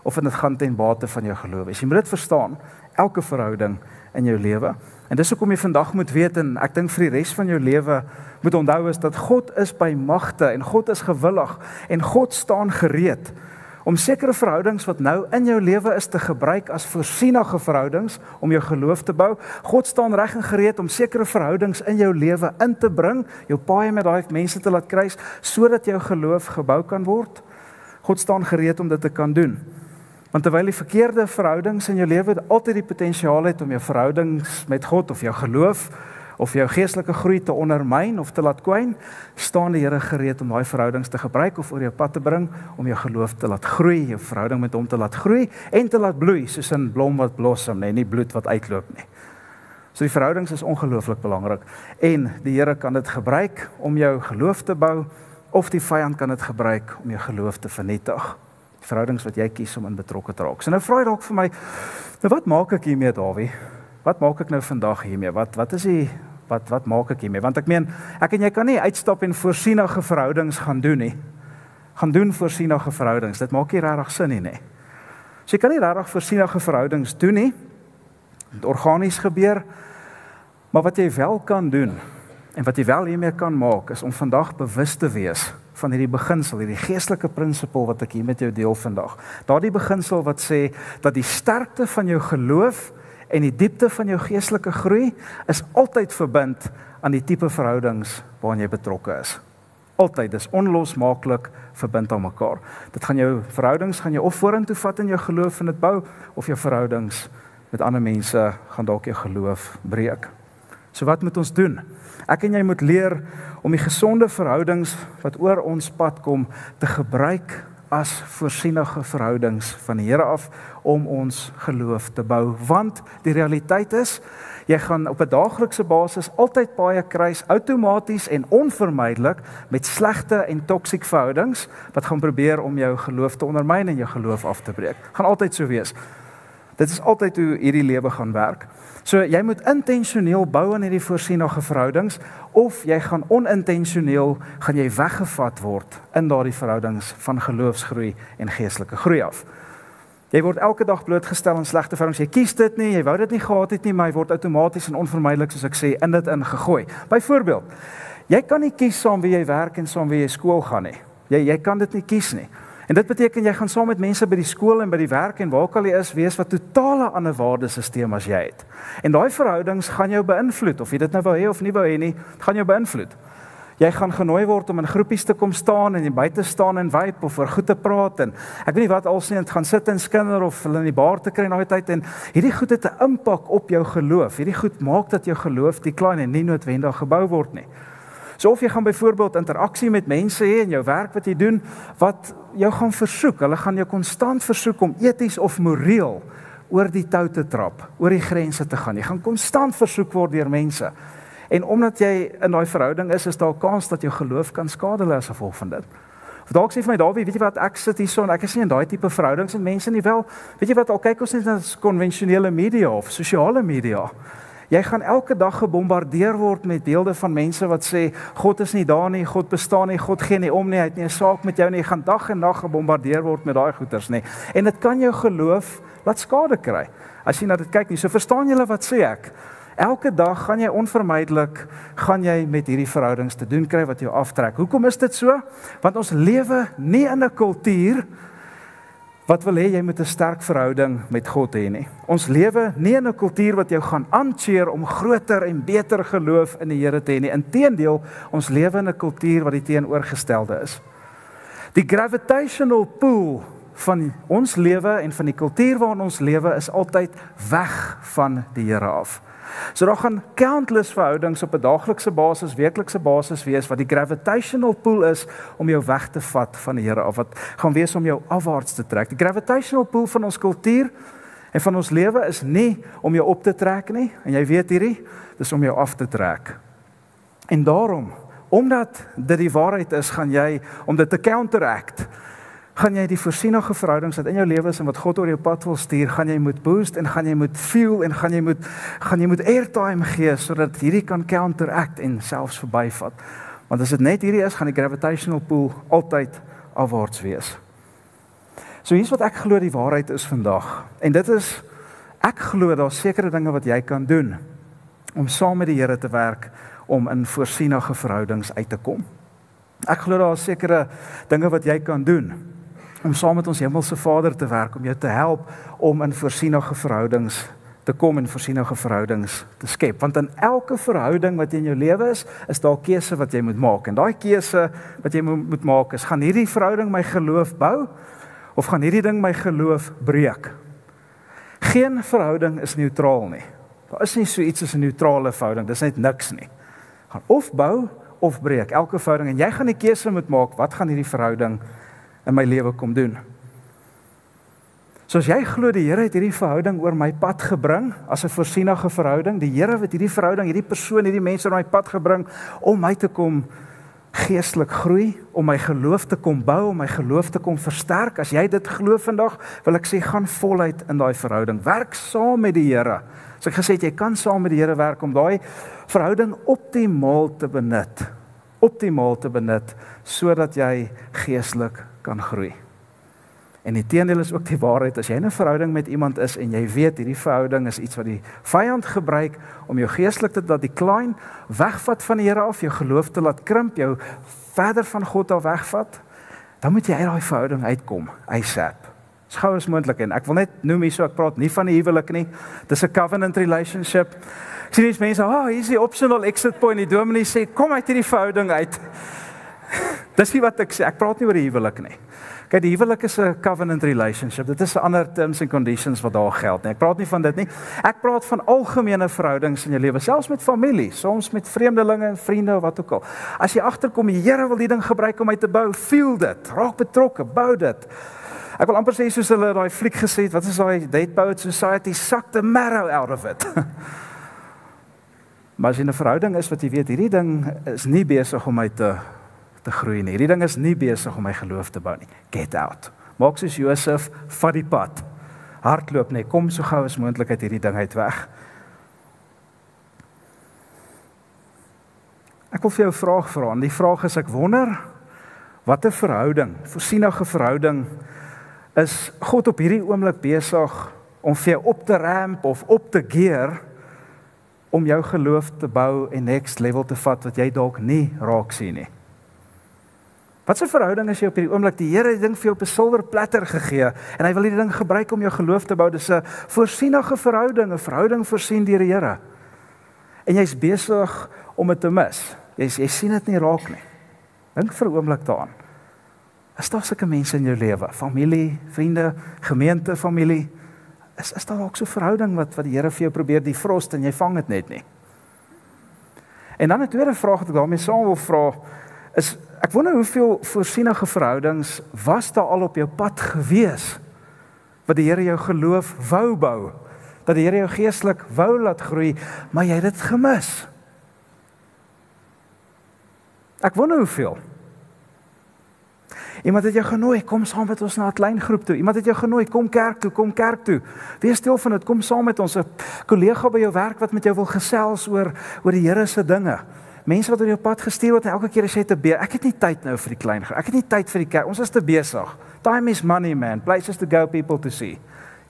Speaker 1: of dit gaan ten bate van jou geloof wees. Jy moet dit verstaan, elke verhouding in jou lewe. En dis hoekom jy vandag moet weet, en ek dink vir die res van jou lewe moet onthou is dat God is by magte, en God is gewillig, en God staan gereed om sekere verhoudings wat nou in jou lewe is te gebruik as voorsienige verhoudings om jou geloof te bou. God staan reg en gereed om sekere verhoudings in jou lewe in te bring, jou paai met daai mense te laat kruis, sodat jou geloof gebou kan word. God staan gereed om dit te kan doen. Want terwyl die verkeerde verhoudings in jou lewe altyd die potensiaal het om jou verhoudings met God of jou geloof of jou geestelike groei te ondermyn of te laat kwyn, staan die Here gereed om daai verhoudings te gebruik of oor jou pad te bring om jou geloof te laat groei, jou verhouding met hom te laat groei en te laat bloei, soos 'n blom wat blossom, nie bloed wat uitloop nie. So die verhoudings is ongelooflik belangrik en die Here kan dit gebruik om jou geloof te bou of die vyand kan dit gebruik om jou geloof te vernietig. Die verhoudings wat jy kies om in betrokke te raak. So nou vra jy dalk vir my, nou wat maak ek hiermee, Dawie? Wat maak ek nou vandag hiermee? Wat maak ek hiermee? Want ek meen, ek en jy kan nie uitstap en voorsienige verhoudings gaan doen nie. Gaan doen voorsienige verhoudings. Dit maak nie regtig sin nie. So jy kan nie regtig voorsienige verhoudings doen nie. Dit organies gebeur. Maar wat jy wel kan doen en wat jy wel hiermee kan maak is om vandag bewus te wees van hierdie beginsel, hierdie geestelike prinsipel wat ek hier met jou deel vandag. Daardie beginsel wat sê dat die sterkte van jou geloof en die diepte van jou geestelike groei is altyd verbind aan die tipe verhoudings waarin jy betrokke is. Altyd, dis onlosmaaklik verbind aan mekaar. Dit gaan jou verhoudings gaan jou of vorentoe vat in jou geloof en dit bou, of jou verhoudings met ander mense gaan dalk jou geloof breek. So wat moet ons doen? Ek en jy moet leer om die gesonde verhoudings wat oor ons pad kom te gebruik as voorsienige verhoudings van die Here af om ons geloof te bou. Want die realiteit is, jy gaan op 'n daaglikse basis altyd baie kruis outomaties en onvermydelik met slegte en toksiek verhoudings wat gaan probeer om jou geloof te ondermyn en jou geloof af te breek. Gaan altyd so wees. Dit is altyd hoe hierdie lewe gaan werk. So jy moet intentioneel bou aan hierdie voorsienige verhoudings of jy gaan onintentioneel gaan jy weggevat word in daardie verhoudings van geloofsgroei en geestelike groei af. Jy word elke dag blootgestel aan slegte verhoudings. Jy kies dit nie, jy wou dit nie gehad het nie, maar jy word outomaties en onvermydelik, soos ek sê, in dit ingegooi. Byvoorbeeld, jy kan nie kies saam wie jy werk en saam wie jy skool gaan nie. Jy kan dit nie kies nie. En dit beteken jy gaan saam met mense by die skool en by die werk en waar ook al jy is, wees wat totale ander waardesisteem as jy het. En daai verhoudings gaan jou beïnvloed, of jy dit nou wou hê of nie wou hê nie, gaan jou beïnvloed. Jy gaan genooi word om in groepies te kom staan en buite staan en vibe of oor goed te praat en ek weet nie wat alsien het gaan sit en skinder of hulle in die bar te kry na die tyd en hierdie goed het 'n impak op jou geloof. Hierdie goed maak dat jou geloof decline en nie noodwendig gebou word nie. So of jy gaan byvoorbeeld interaksie met mense hê in jou werk wat jy doen, wat jou gaan versoek, hulle gaan jou konstant versoek om eties of moreel oor die tou te trap, oor die grense te gaan. Jy gaan konstant versoek word deur mense. En omdat jy in daai verhouding is daar 'n kans dat jou geloof kan skade lê as gevolg van dit. Of dalk sê vir my Dawie, weet jy wat, ek sit hierso en ek is nie in daai tipe verhoudings met mense nie. Wel, weet jy wat, al kyk ons net na konvensionele media of sosiale media. Jy gaan elke dag gebombardeer word met beelde van mense wat sê God is nie daar nie, God bestaan nie, God gee nie om nie, hy het nie 'n saak met jou nie. Jy gaan dag en nag gebombardeer word met daai goeters nie. En dit kan jou geloof laat skade kry as jy na dit kyk nie. So verstaan julle wat sê ek? Elke dag gaan jy onvermydelik met hierdie verhoudings te doen kry wat jou aftrek. Hoekom is dit so? Want ons lewe nie in 'n kultuur wat wil hê jy moet 'n sterk verhouding met God hê nie. Ons lewe nie in 'n kultuur wat jou gaan aancheer om groter en beter geloof in die Here te hê nie. Inteendeel, ons lewe in 'n kultuur wat die teenoorgestelde is. Die gravitational pull van ons lewe en van die kultuur waarin ons lewe is altyd weg van die Here af. So daar gaan countless verhoudings op 'n daaglikse basis, weeklikse basis wees wat die gravitational pull is om jou weg te vat van die Here af, wat gaan wees om jou afwaarts te trek. Die gravitational pull van ons kultuur en van ons lewe is nie om jou op te trek nie, en jy weet hierdie, dis om jou af te trek. En daarom, omdat dit die waarheid is, gaan jy, om dit te counteract, gaan jy die voorsienige verhoudings wat in jou lewe is en wat God oor jou pad wil stuur, gaan jy moet boost en gaan jy moet fuel en gaan jy moet airtime gee sodat hierdie kan counteract en selfs verbyvat. Want as dit net hierdie is, gaan die gravitational pull altyd afwaarts wees. So hier's wat ek glo die waarheid is vandag. En dit is, ek glo daar's sekere dinge wat jy kan doen om saam met die Here te werk om in voorsienige verhoudings uit te kom. Ek glo daar's sekere dinge wat jy kan doen om saam met ons hemelse Vader te werk, om jou te help om in voorsienige verhoudings te kom en voorsienige verhoudings te skep. Want in elke verhouding wat in jou lewe is daar 'n keuse wat jy moet maak. En daai keuse wat jy moet maak is, gaan hierdie verhouding my geloof bou of gaan hierdie ding my geloof breek? Geen verhouding is neutraal nie. Daar is nie so iets as 'n neutrale verhouding, dis net niks nie. Gaan of bou of breek, elke verhouding, en jy gaan die keuse moet maak, wat gaan hierdie verhouding in my lewe kom doen? So as jy glo die Here het hierdie verhouding oor my pad gebring, as 'n voorsienige verhouding, die Here het hierdie verhouding, hierdie persoon, hierdie mense oor my pad gebring, om my te kom geestelik groei, om my geloof te kom bou, om my geloof te kom versterk, as jy dit glo vandag, wil ek sê, gaan voluit in daai verhouding, werk saam met die Here. So ek gesê het, jy kan saam met die Here werk, om daai verhouding optimaal te benut, sodat jy geestelik kan groei. En die teendeel is ook die waarheid, as jy in 'n verhouding met iemand is, en jy weet, hierdie verhouding is iets wat die vyand gebruik, om jou geestelik te laat decline, wegvat van die Here af, jou geloof te laat krimp, jou verder van God af wegvat, dan moet jy uit daai verhouding uitkom, ASAP. Dis gou as moontlik, en ek wil net noem hierso, ek praat nie van die huwelik nie, dis 'n covenant relationship. Ek sien mense, hier is die optional exit point, die dominee sê, kom uit hierdie verhouding uit. Dis nie wat ek sê, ek praat nie oor die huwelik nie. Kyk, die huwelik is 'n covenant relationship, dit is 'n ander terms and conditions wat daar geld nie. Ek praat nie van dit nie, ek praat van algemene verhoudings in jou lewe, selfs met familie, soms met vreemdelinge en vriende of wat ook al. As jy agterkom, die Here wil die ding gebruik om my te bou, feel dit, raak betrokke, bou dit. Ek wil amper sê, soos hulle daai fliek gesê het, wat is daai Dead Poets Society, suck the marrow out of it. Maar as jy in 'n verhouding is wat jy weet, hierdie ding is nie besig om my te groei nie. Hierdie ding is nie besig om my geloof te bou nie. Get out. Maak soos Josef, vat die pad. Hardloop nie, kom so gou as moontlik uit hierdie ding uit weg. Ek wil vir jou 'n vraag vra, en die vraag is, ek wonder, wat 'n verhouding, voorsienige verhouding, is God op hierdie oomblik besig om vir jou op te ramp of op te gear, om jou geloof te bou en next level te vat, wat jy dalk nie raak sien nie. Wat 'n verhouding is jy op hierdie oomblik? Die Here het die ding vir jou op 'n silwer platter gegee en hy wil hierdie ding gebruik om jou geloof te bou. Dis 'n voorsienige verhouding, 'n verhouding voorsien deur die Here. En jy's besig om dit te mis. Jy sien dit nie raak nie. Dink vir 'n oomblik daaraan. Is daar sulke mense in jou lewe? Familie, vriende, gemeente, familie? Is daar ook so 'n verhouding wat die Here vir jou probeer defrost en jy vang dit net nie? En dan 'n tweede vraag wat ek daarmee saam wil vra is, ek wonder hoeveel voorsienige verhoudings was daar al op jou pad gewees, wat die Here jou geloof wou bou, dat die Here jou geestelik wou laat groei, maar jy het dit gemis. Ek wonder hoeveel. Iemand het jou genooi, kom saam met ons na 'n klein groep toe. Iemand het jou genooi, kom kerk toe. Wees stil van dit, kom saam met ons. 'n kollega by jou werk wat met jou wil gesels oor die Here se dinge. Mense wat op jou pad gestuur word en elke keer as jy te besig, ek het nie tyd nou vir die klein groep. Ek het nie tyd vir die kerk. Ons is te besig. Time is money, man. Places to go, people to see.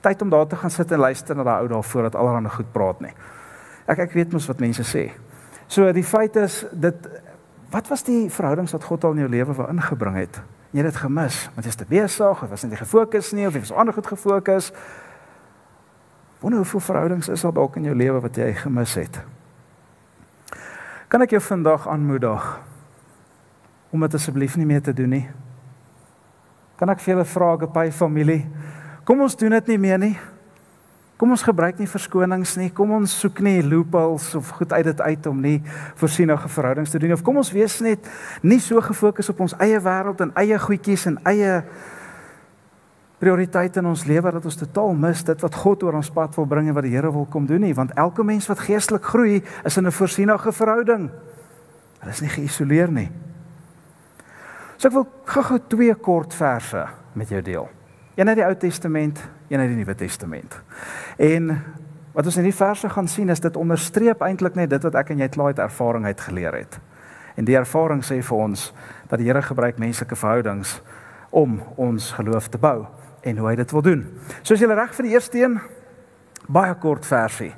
Speaker 1: Tyd om daar te gaan sit en luister na daai ou daar voordat allerhande goed praat nie. Ek weet mos wat mense sê. So die feit is wat was die verhoudings wat God al in jou lewe wou ingebring het? Jy het dit gemis, want jy is te besig, of was nie gefokus nie, of jy was ander goed gefokus. Wonder hoeveel verhoudings is daar dalk in jou lewe wat jy gemis het? Kan ek jou vandag aanmoedig om dit asseblief nie meer te doen nie? Kan ek vir julle vra, Agape familie, kom ons doen dit nie meer nie. Kom ons gebruik nie verskonings nie, kom ons soek nie loopholes of goed uit dit uit om nie voorsienige verhoudings te doen, of kom ons wees net nie so gefokus op ons eie wêreld en eie goedjies en eie prioriteite in ons lewe, dat ons totaal mis dit wat God oor ons pad wil bring en wat die Here wil kom doen nie, want elke mens wat geestelik groei, is in 'n voorsienige verhouding. Hulle is nie geïsoleer nie. So ek wil gou 2 kort verse met jou deel. Een uit die Ou Testament, een uit die Nuwe Testament. En wat ons in die verse gaan sien, is dit onderstreep eintlik net dit wat ek en jy klaar uit ervaring uit geleer het. En die ervaring sê vir ons, dat die Here gebruik menslike verhoudings om ons geloof te bou, en hoe hy dit wil doen. So is julle reg vir die eerste een, baie kort versie.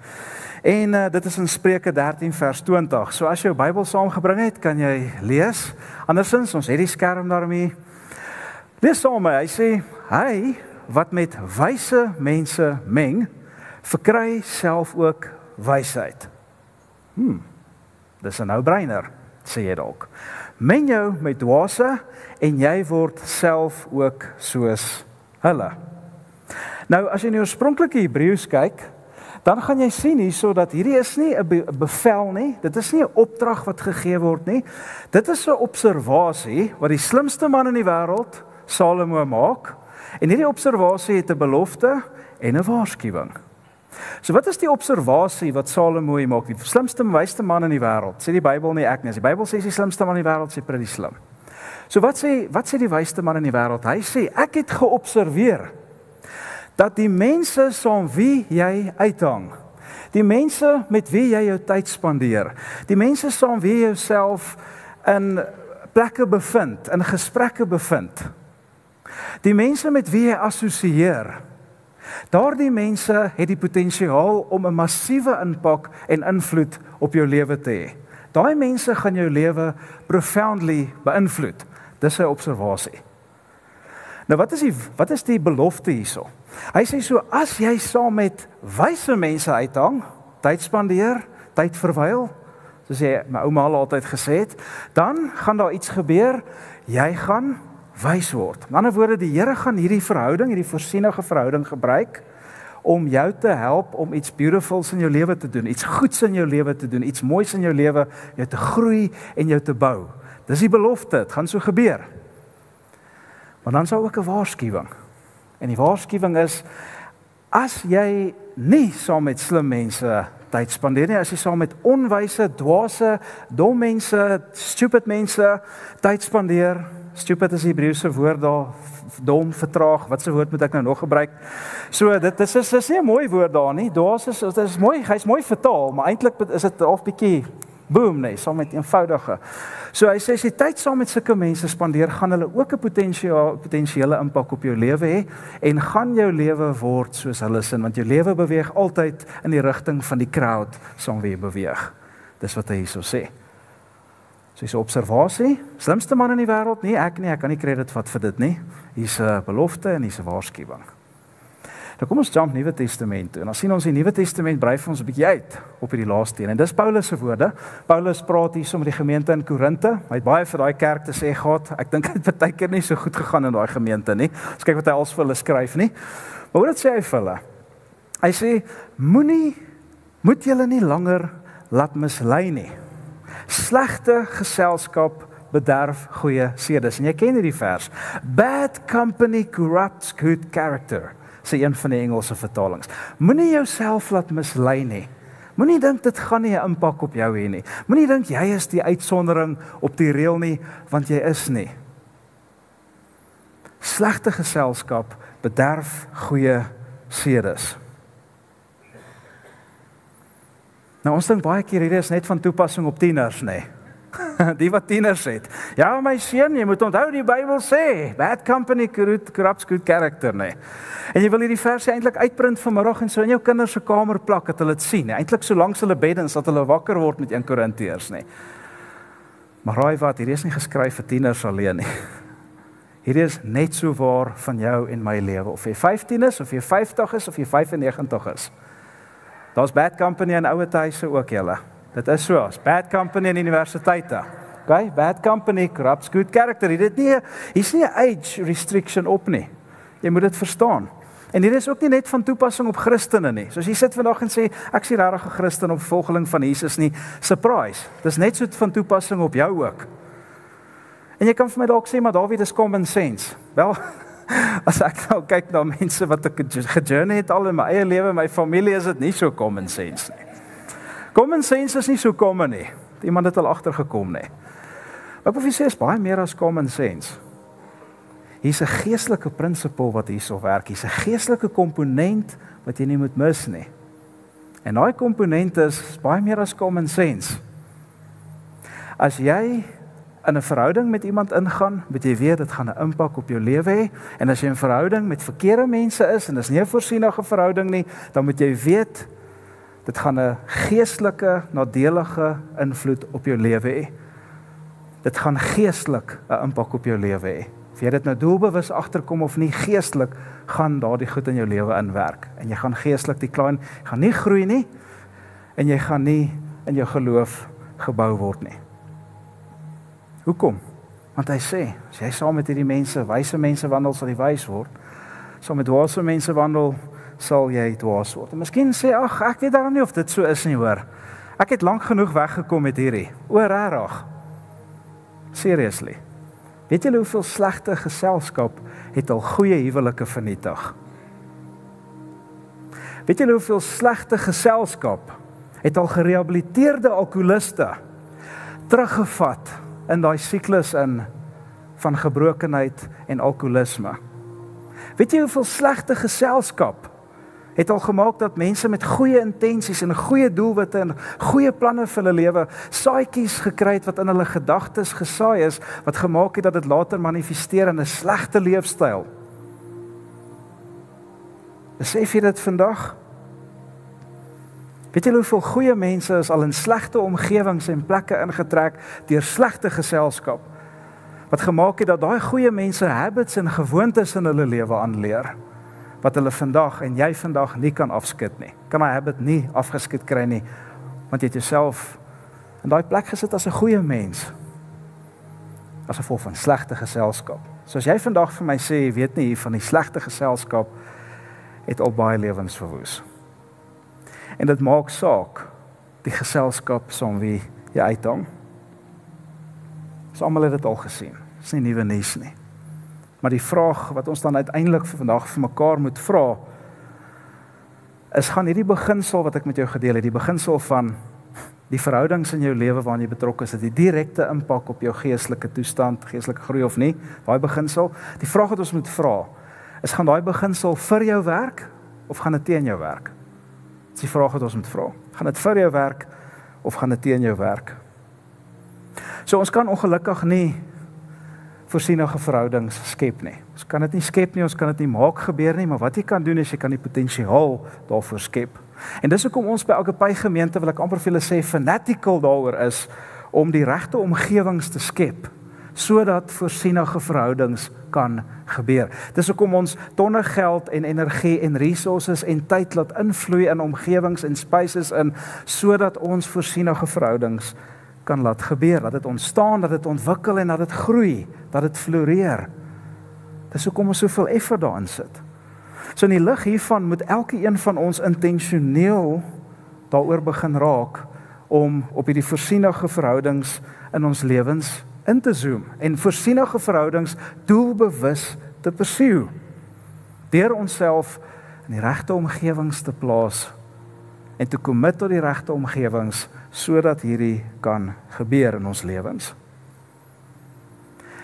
Speaker 1: En dit is in Spreuke 13 vers 20. So as jy jou Bybel saamgebring het, kan jy lees. Andersins, ons het die skerm daarmee. Lees saam met my, hy sê, hy wat met wyse mense meng, verkry self ook wysheid. Dis 'n nou-brainer, sê jy dalk. Meng jou met dwaase en jy word self ook soos hulle. Nou, as jy in die oorspronklike Hebreëus kyk, dan gaan jy sien hierso dat hierdie is nie 'n bevel nie, dit is nie 'n opdrag wat gegee word nie. Dit is 'n observasie wat die slimste man in die wêreld, Salomo, maak. En hierdie observasie het 'n belofte en 'n waarskuwing. So wat is die observasie wat Salomo maak? Die slimste, wysste man in die wêreld. Sê die Bybel nie ek nie. As die Bybel sê die slimste man in die wêreld, sê pretty slim. So wat sê die wysste man in die wêreld? Hy sê ek het geobserveer dat die mense saam wie jy uithang, die mense met wie jy jou tyd spandeer, die mense saam wie jy jouself in plekke bevind, in gesprekke bevind, die mense met wie jy assosieer, daardie mense het die potensiaal om 'n massiewe impak en invloed op jou lewe te hê. Daai mense gaan jou lewe profoundly beïnvloed. Dis sy observasie. Nou wat is die belofte hierso? Hy sê so, as jy saam met wyse mense uithang, tyd spandeer, tyd verwyl, soos my ouma al altyd gesê het, dan gaan daar iets gebeur, jy gaan wys word. In ander woorde, die Here gaan hierdie verhouding, hierdie voorsienige verhouding gebruik om jou te help om iets beautifuls in jou lewe te doen, iets goeds in jou lewe te doen, iets moois in jou lewe, jou te groei en jou te bou. Dis die belofte, dit gaan so gebeur. Maar dan sou ook 'n waarskuwing. En die waarskuwing is, as jy nie saam met slim mense tyd spandeer nie, as jy saam met onwyse, dwaase, dom mense, stupid mense tyd spandeer, stupid is die Hebreëse woord daar, dom, vertraag, wat se woord moet ek nou nog gebruik? So, dit is nie 'n mooi woord daar nie, dwaas is mooi, hy's mooi vertaal, maar eintlik is dit half bietjie boom, nee, saam met eenvoudige. So hy sê, as jy tyd saam met sulke mense spandeer, gaan hulle ook 'n potensiële impak op jou lewe hê, en gaan jou lewe word soos hulle sin, want jou lewe beweeg altyd in die rigting van die crowd saam wie jy beweeg. Dis wat hy hierso sê. So is 'n observasie, slimste man in die wêreld, nie, ek kan nie krediet vat vir dit nie. Hier's 'n belofte en hier's 'n waarskuwing. Dan kom ons jump Nuwe Testament toe, en dan sien ons die Nuwe Testament brei vir ons 'n bietjie uit op hierdie laaste een. En dis Paulus se woorde. Paulus praat hier met die gemeente in Korinte. Hy het baie vir daai kerk te sê gehad. Ek dink dit het baie keer nie so goed gegaan in daai gemeente nie. Ons kyk wat hy als vir hulle skryf nie. Maar hoe dit sê hy vir hulle? Hy sê, moet julle nie langer laat mislei nie. Slegte geselskap bederf goeie sedes. En jy ken hierdie vers. Bad company corrupts good character, sê een van die Engelse vertalings. Moenie jouself laat mislei nie. Moenie dink dit gaan nie 'n impak op jou hê nie. Moenie dink jy is die uitsondering op die reël nie, want jy is nie. Slegte geselskap bederf goeie sedes. Nou ons dink baie keer hierdie is net van toepassing op tieners, nê. Die wat tieners het. Ja, my seun, jy moet onthou die Bybel sê, bad company corrupts good character, nê. En jy wil hierdie versie eintlik uitprint vanmiddag en so in jou kinders se kamer plak dat hulle dit sien, eintlik so langs hulle beddens dat hulle wakker word met 1 Korintiërs, nê. Maar raai wat, hierdie is nie geskryf vir tieners alleen nie. Hierdie is net so waar van jou en my lewe, of jy 15 is, of jy 50 is, of jy 95 is. Daar's bad company in ouer huise ook julle. Dit is so, as bad company in universiteite. Okay, bad company corrupts good character. Hier's nie 'n age restriction op nie. Jy moet dit verstaan. En hier is ook nie net van toepassing op Christene nie. So as jy sit vandag en sê, ek is nie regtig 'n Christen of volgeling van Jesus nie, surprise. Dis net so van toepassing op jou ook. En jy kan vir my dalk sê, maar Dawie, dis common sense. Wel, as ek nou kyk na mense wat ek gejourney het al in my eie lewe, my familie, is dit nie so common sense nie. Common sense is nie so common nie. Iemand het al agtergekom nie. Ek wil vir sê, is baie meer as common sense. Hier's 'n geestelike prinsipel wat hierso werk. Hier's 'n geestelike komponent wat jy nie moet mis nie. En daai komponent is baie meer as common sense. As jy in 'n verhouding met iemand ingaan, moet jy weet dit gaan 'n impak op jou lewe hê. En as jy in 'n verhouding met verkeerde mense is en dis nie 'n voorsienige verhouding nie, dan moet jy weet dit gaan 'n geestelike nadelige invloed op jou lewe hê. Dit gaan geestelik 'n impak op jou lewe hê. Of jy dit nou doelbewus agterkom of nie, geestelik gaan daardie goed in jou lewe inwerk. En jy gaan geestelik gaan nie groei nie, en jy gaan nie in jou geloof gebou word nie. Hoekom? Want hy sê, as jy saam met hierdie mense, wyse mense wandel, sal jy wys word. Saam met dwaase mense wandel, sal jy dwaas word. En miskien sê, ag, ek weet daarom nie of dit so is nie, hoor. Ek het lank genoeg weggekom met hierdie. O, regtig. Seriously. Weet julle hoeveel slegte geselskap het al goeie huwelike vernietig? Weet julle hoeveel slegte geselskap het al gerehabiliteerde alkoholiste teruggevat in daai siklus in van gebrokenheid en alkoholisme? Weet jy hoeveel slegte geselskap het al gemaak dat mense met goeie intensies en goeie doelwitte en goeie planne vir hulle lewe saadjies gekry het wat in hulle gedagtes gesaai is, wat gemaak het dat dit later manifesteer in 'n slegte leefstyl? Besef jy dit vandag? Weet jy hoeveel goeie mense is al in slegte omgewings en plekke ingetrek deur slegte geselskap, wat gemaak het dat daai goeie mense habits en gewoontes in hulle lewe aanleer, wat hulle vandag en jy vandag nie kan afskud nie. Kan daai habit nie afgeskit kry nie, want jy het jouself in daai plek gesit as 'n goeie mens, as gevolg van slegte geselskap. So as jy vandag vir my sê, jy weet nie van die slegte geselskap, het al baie lewens verwoes. En dit maak saak, die geselskap saam wie jy uithang. So almal het dit al gesien, dis nie nuwe nuus nie. Maar die vraag wat ons dan uiteindelik vandag vir mekaar moet vra, is gaan hierdie beginsel wat ek met jou gedeel het, die beginsel van die verhoudings in jou lewe waarin jy betrokke is, het die direkte impak op jou geestelike toestand, geestelike groei of nie, daai beginsel, die vraag wat ons moet vra, is gaan daai beginsel vir jou werk, of gaan dit teen jou werk? Dis die vraag wat ons moet vra. Gaan dit vir jou werk, of gaan dit teen jou werk? So ons kan ongelukkig nie voorsienige verhoudings skep nie. Ons kan dit nie skep nie, ons kan dit nie maak gebeur nie, maar wat jy kan doen is jy kan die potensiaal daarvoor skep. En dis hoekom ons by Agape gemeente, wil ek amper vir julle sê, fanatical daaroor is, om die regte omgewings te skep, sodat voorsienige verhoudings kan gebeur. Dis hoekom ons tonne geld en energie en resources en tyd laat invloei in omgewings en spaces in, sodat ons voorsienige verhoudings kan laat gebeur, dat dit ontstaan, dat dit ontwikkel en dat dit groei, dat dit floreer. Dis hoekom ons soveel effort daarin sit. So in die lig hiervan moet elke een van ons intentioneel daaroor begin raak om op hierdie voorsienige verhoudings in ons lewens in te zoom en voorsienige verhoudings doelbewus te pursue. Deur onsself in die regte omgewings te plaas en te commit tot die regte omgewings sodat hierdie kan gebeur in ons lewens.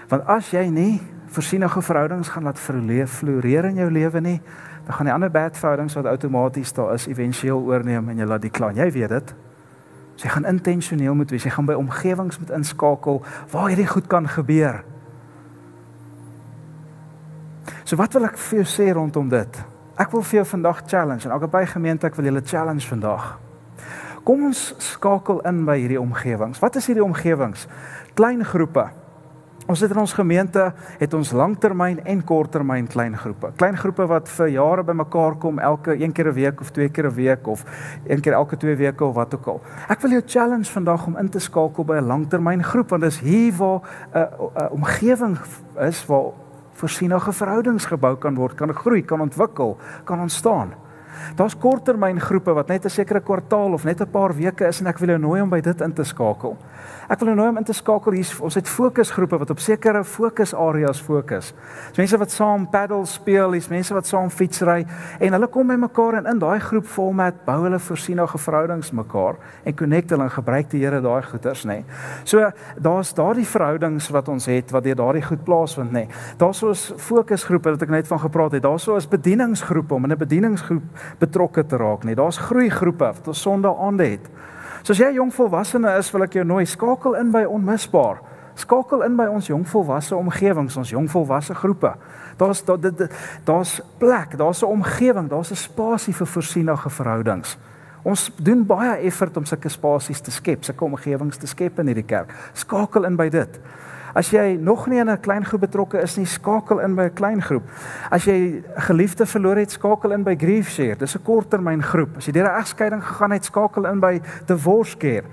Speaker 1: Want as jy nie voorsienige verhoudings gaan laat floreer in jou lewe nie, dan gaan die ander bad verhoudings wat outomaties daar is, eventueel oorneem en jy laat die klaan. Jy weet dit. So jy gaan intentioneel moet wees, jy gaan by omgewings moet inskakel waar hierdie goed kan gebeur. So wat wil ek vir jou sê rondom dit? Ek wil vir jou vandag challenge, en Agape gemeente, ek wil julle challenge vandag. Kom ons skakel in by hierdie omgewings. Wat is hierdie omgewings? Klein groepe. Ons het in ons gemeente, het ons langtermyn en korttermyn klein groepe. Klein groepe wat vir jare by mekaar kom, elke 1 keer 'n week of 2 keer 'n week of 1 keer elke 2 weke of wat ook al. Ek wil jou challenge vandag om in te skakel by 'n langtermyn groep, want dis hier waar 'n omgewing is waar voorsienige verhoudings gebou kan word, kan groei, kan ontwikkel, kan ontstaan. Daar's korttermyn groepe wat net 'n sekere kwartaal of net 'n paar weke is en ek wil jou nooi om by dit in te skakel. Ek wil jou nooi om in te skakel, ons het fokusgroepe wat op sekere fokusareas fokus. Dis mense wat saam paddle speel, dis mense wat saam fietsry en hulle kom by mekaar en in daai groep format bou hulle voorsienige verhoudings mekaar en connect hulle en gebruik die Here daai goeders, nê. So daar's daardie verhoudings wat ons het wat deur daardie goed plaasvind, nê. Daar's soos fokusgroepe wat ek net van gepraat het. Daar's so 'n bedieningsgroepe om in 'n bedieningsgroep betrokke te raak, nê. Daar's groeigroepe wat ons Sondae-aande het. So as jy jongvolwassene is, wil ek jou nooi, skakel in by Onmisbaar. Skakel in by ons jongvolwasse omgewings, ons jongvolwasse groepe. Daar's plek, daar's 'n omgewing, daar's 'n spasie vir voorsienige verhoudings. Ons doen baie effort om sulke spasies te skep, sulke omgewings te skep in hierdie kerk. Skakel in by dit. As jy nog nie in 'n klein groep betrokke is nie, skakel in by 'n klein groep. As jy 'n geliefde verloor het, skakel in by Grief Share. Dis 'n korttermyn groep. As jy deur 'n egskeiding gegaan het, skakel in by Divorce Care.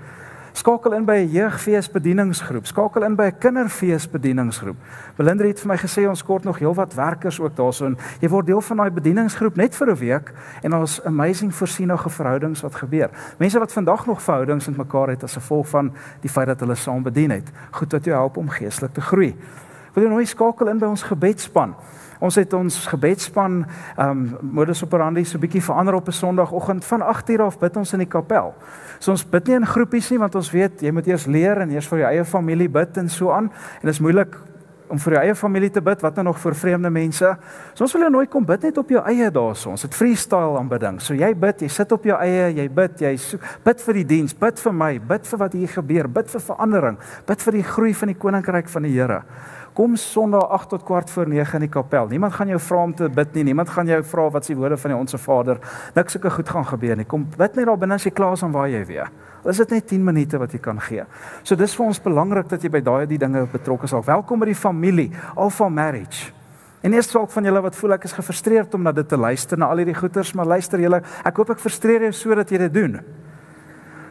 Speaker 1: Skakel in by 'n jeugfees bedieningsgroep. Skakel in by 'n kinderfees bedieningsgroep. Belinda het vir my gesê ons kort nog heelwat werkers ook daarso en jy word deel van daai bedieningsgroep net vir 'n week en daar's amazing voorsienige verhoudings wat gebeur. Mense wat vandag nog verhoudings met mekaar het as gevolg van die feit dat hulle saam bedien het. Goed wat jou help om geestelik te groei. Wil jy nou skakel in by ons gebedsspan? Ons het ons gebedsspan modus operandi so 'n bietjie verander op 'n Sondagoggend van 8:00 af bid ons in die kapel. So ons bid nie in groepies nie want ons weet jy moet eers leer en eers vir jou eie familie bid en so aan. En dit is moeilik om vir jou eie familie te bid, wat nou nog vir vreemde mense. So ons wil jou nooit kom bid net op jou eie daarso. Ons het freestyle aanbidding. So jy bid, jy sit op jou eie, jy bid, jy bid vir die diens, bid vir my, bid vir wat hier gebeur, bid vir verandering, bid vir die groei van die koninkryk van die Here. Kom Sondag 8 tot 8:15 in die kapel. Niemand gaan jou vra om te bid nie. Niemand gaan jou vra wat is die woorde van die Onse Vader. Niks sulke goed gaan gebeur nie. Kom bid net daar binne as jy klaar is aan waar jy weer. Is dit net 10 minute wat jy kan gee. So dis vir ons belangrik dat jy by daai dinge betrokke is. Welkom by die familie, Alpha Marriage. En eers dalk van julle wat voel ek is gefrustreerd om na dit te luister, na al hierdie goeters, maar luister julle, ek hoop ek frustreer jou sodat jy dit doen.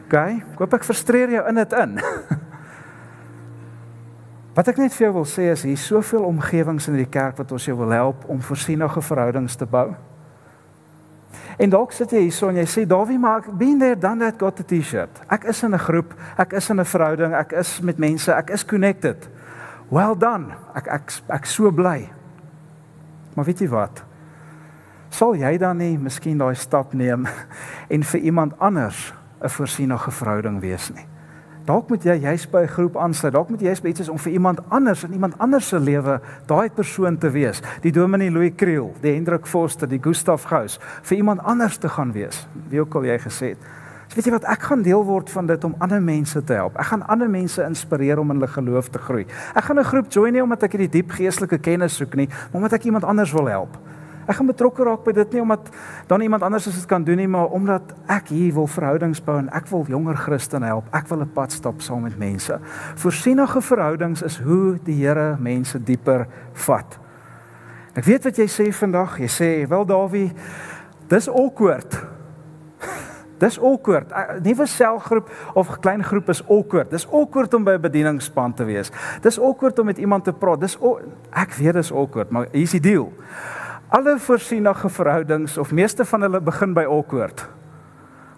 Speaker 1: Okay? Ek hoop ek frustreer jou in dit in. Wat ek net vir jou wil sê is, hier is soveel omgewings in die kerk wat ons jou wil help om voorsienige verhoudings te bou. En dalk sit jy hierso en jy sê, Dawie, maar ek been there, done that, got a t-shirt. Ek is in 'n groep, ek is in 'n verhouding, ek is met mense, ek is connected. Well done, ek so bly. Maar weet jy wat? Sal jy dan nie miskien daai stap neem en vir iemand anders 'n voorsienige verhouding wees nie? Dalk moet jy juist by 'n groep aansluit. Dalk moet jy juist by iets om vir iemand anders in iemand anders se lewe daai persoon te wees. Die Dominee Louis Kriel, die Hendrik Forster, die Gustav Gous, vir iemand anders te gaan wees. Wie ook al jy gesê het. So weet jy wat, ek gaan deel word van dit om ander mense te help. Ek gaan ander mense inspireer om in hulle geloof te groei. Ek gaan 'n groep join nie omdat ek hierdie diep geestelike kennis soek nie, maar omdat ek iemand anders wil help. Ek gaan betrokke raak by dit nie omdat dan iemand anders dit kan doen nie, maar omdat ek hier wil verhoudings bou en ek wil jonger Christene help. Ek wil 'n pad stap saam met mense. Voorsienige verhoudings is hoe die Here mense dieper vat. Ek weet wat jy sê vandag. Jy sê, wel Dawie, dis awkward. Dis awkward. 'n Nuwe selgroep of klein groep is awkward. Dis awkward om by 'n bedieningsspan te wees. Dis awkward om met iemand te praat. Ek weet dis awkward, maar hier's die deal. Alle voorsienige verhoudings, of meeste van hulle begin by awkward.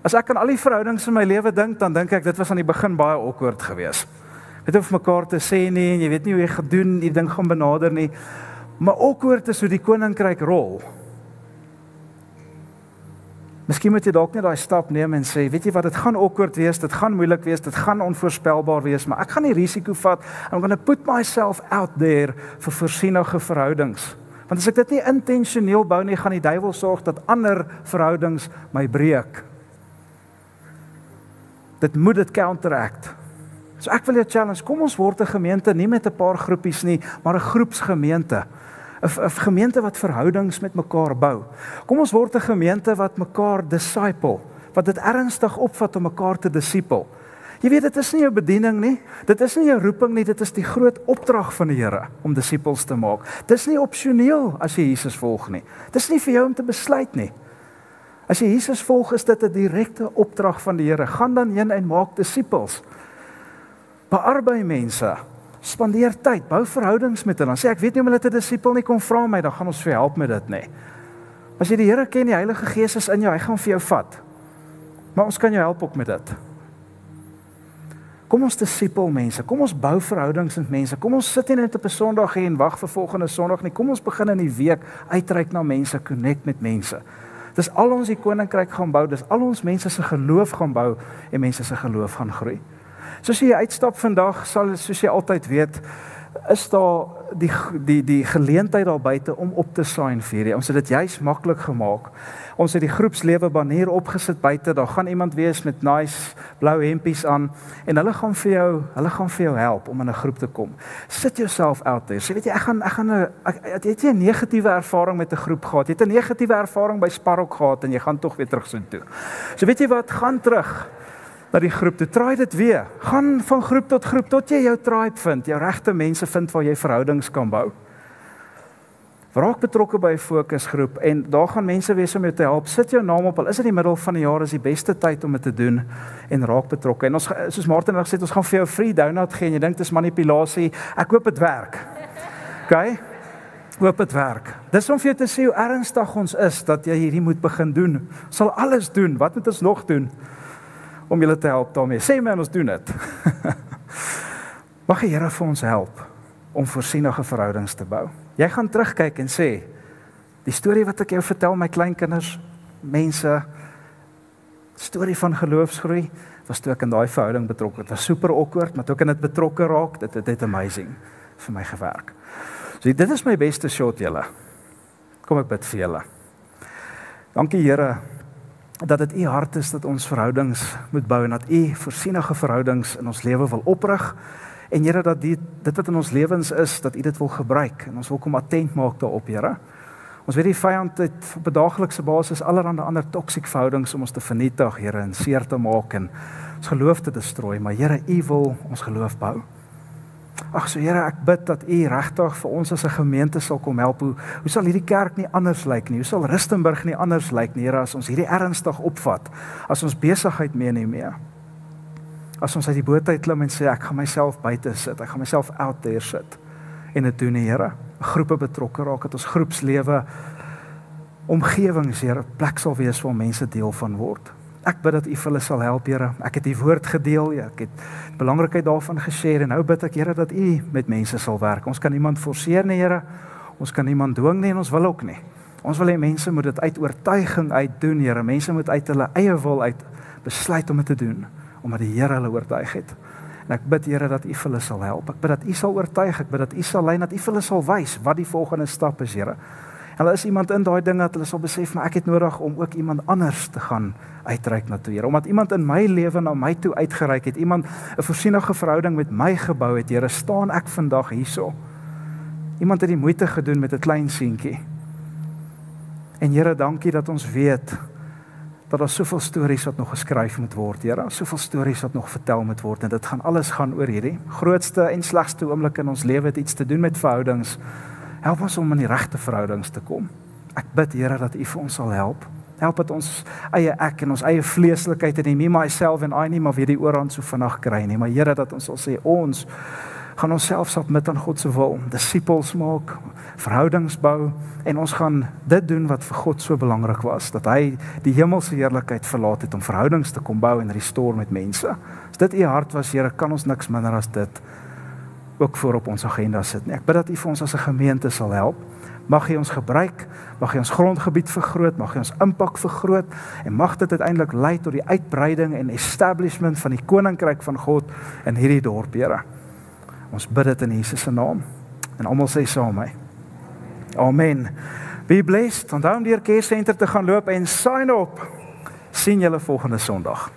Speaker 1: As ek aan al die verhoudings in my lewe dink, dan dink ek, dit was aan die begin baie awkward gewees. Weet of mekaar te sê nie, en jy weet nie hoe jy gaan doen, die ding gaan benader nie. Maar awkward is hoe die koninkryk rol. Miskien moet jy dalk net daai stap neem en sê, weet jy wat, dit gaan awkward wees, dit gaan moeilik wees, dit gaan onvoorspelbaar wees, maar ek gaan die risiko vat, I'm going to put myself out there vir voorsienige verhoudings. Want as ek dit nie intentioneel bou nie, gaan die duiwel sorg dat ander verhoudings my breek. Dit moet dit counteract. So ek wil jou challenge, kom ons word 'n gemeente, nie met 'n paar groepies nie, maar 'n groepsgemeente. 'n gemeente wat verhoudings met mekaar bou. Kom ons word 'n gemeente wat mekaar disciple, wat dit ernstig opvat om mekaar te disipel. Jy weet, dit is nie jou bediening nie, dit is nie jou roeping nie, dit is die groot opdrag van die Here om disippels te maak. Dit is nie opsioneel as jy Jesus volg nie. Dit is nie vir jou om te besluit nie. As jy Jesus volg, is dit 'n direkte opdrag van die Here. Gaan dan heen en maak disippels. Bearbei mense. Spandeer tyd, bou verhoudings met hulle. Dan sê ek weet nie om hulle te disipel nie, kom vra my, dan gaan ons vir jou help met dit nie. As jy die Here ken, die Heilige Gees is in jou, hy gaan vir jou vat. Maar ons kan jou help ook met dit. Kom ons disipel mense, kom ons bou verhoudings met mense. Kom ons sit nie net op 'n Sondag en wag vir volgende Sondag nie. Kom ons begin in die week uitreik na mense, connect met mense. Dis al ons die koninkryk gaan bou, dis al ons mense se geloof gaan bou en mense se geloof gaan groei. Soos jy uitstap vandag, soos jy altyd weet, is daar die geleentheid daar buite om op te saai vir hierdie. Ons het dit juis maklik gemaak. Ons het die groepslewe banner opgesit buite. Daar gaan iemand wees met nice blou hempies aan en hulle gaan vir jou help om in 'n groep te kom. Sit jouself out there. Sê weet jy, het jy 'n negatiewe ervaring met 'n groep gehad? Jy het 'n negatiewe ervaring by Sparrock gehad en jy gaan tog weer terug so toe. So weet jy wat, gaan terug na die groep toe, try dit weer. Gaan van groep tot jy jou tribe vind, jou regte mense vind waar jy verhoudings kan bou. Raak betrokke by 'n fokusgroep en daar gaan mense wees om jou te help. Sit jou naam op, al is dit die middel van die jaar, is die beste tyd om dit te doen en raak betrokke. En ons, soos Martin gesê het, ons gaan vir jou 'n free donut gee en jy dink dit is manipulasie. Ek hoop dit werk. OK? Hoop dit werk. Dis om vir jou te sê hoe ernstig ons is dat jy hierdie moet begin doen. Ons sal alles doen. Wat moet ons nog doen om julle te help daarmee? Sê my en ons doen dit. Mag die Here vir ons help om voorsienige verhoudings te bou. Jy gaan terugkyk en sê, die storie wat ek jou vertel, my kleinkinders, mense, storie van geloofsgroei, was toe ek in daai verhouding betrokke. Het was super awkward, maar toe ek in dit betrokke raak, dit het amazing vir my gewerk. So dit is my beste shot julle. Kom ek bid vir julle. Dankie Here, dat dit u hart is dat ons verhoudings moet bou en dat u voorsienige verhoudings in ons lewe wil oprig. En Here, dat dit wat in ons lewens is, dat u dit wil gebruik en ons wil kom attent maak daarop, Here. Ons weet die vyand het op 'n daaglikse basis allerlei ander toksiek verhoudings om ons te vernietig, Here, en seer te maak en ons geloof te destrooi, maar Here, u wil ons geloof bou. Ag so Here, ek bid dat u regtig vir ons as 'n gemeente sal kom help. Hoe sal hierdie kerk nie anders lyk nie? Hoe sal Rustenburg nie anders lyk nie, Here, as ons hierdie ernstig opvat, as ons besigheid meeneem mee? As ons uit die boot uit klim en sê, ek gaan myself buite sit, ek gaan myself out there sit, en dit doen, Here, groepe betrokke raak, dat ons groepslewe, omgewings, Here, plek sal wees waar mense deel van word. Ek bid dat u vir hulle sal help, Here. Ek het die woord gedeel, ek het die belangrikheid daarvan geshare, en nou bid ek, Here, dat u met mense sal werk. Ons kan niemand forceer nie, Here, ons kan niemand dwing nie, en ons wil ook nie. Ons wil hê mense moet dit uit oortuiging uit doen, Here. Mense moet uit hulle eie wil uit besluit om dit te doen, omdat die Here hulle oortuig het. En ek bid, Here, dat u vir hulle sal help. Ek bid dat u sal oortuig, ek bid dat u sal lei, dat u vir hulle sal wys wat die volgende stap is, Here. En hulle is iemand in daai ding dat hulle sal besef, maar ek het nodig om ook iemand anders te gaan uitreik na toe, Here. Omdat iemand in my lewe na my toe uitgereik het, iemand 'n voorsienige verhouding met my gebou het, Here, staan ek vandag hierso. Iemand het die moeite gedoen met 'n klein seentjie.
Speaker 2: En Here, dankie dat ons weet dat daar soveel stories wat nog geskryf moet word, Here, soveel stories wat nog vertel moet word, en dit gaan alles gaan oor hierdie grootste en slegste oomblik in ons lewe, het iets te doen met verhoudings. Help ons om in die regte verhoudings te kom. Ek bid, Here, dat U vir ons sal help. Help dat ons eie ek en ons eie vleeslikheid en nie myself en I nie, maar weer die oorhand so vinnig kry nie. Maar Here, dat ons sal sê, ons gaan onsself submit aan God se wil, disippels maak, verhoudings bou, en ons gaan dit doen wat vir God so belangrik was, dat hy die hemelse heerlikheid verlaat het om verhoudings te kom bou en restore met mense. As dit U hart was, Here, kan ons niks minder as dit ook voor op ons agenda sit nie. Ek bid dat U vir ons as 'n gemeente sal help. Mag U ons gebruik, mag U ons grondgebied vergroot, mag U ons impak vergroot, en mag dit uiteindelik lei tot die uitbreiding en establishment van die koninkryk van God in hierdie dorp, Here. Ons bid dit in Jesus se naam. En almal sê saam met my. Amen. Be blessed. Onthou om deur Care Center te gaan loop en sign op. Sien julle volgende Sondag.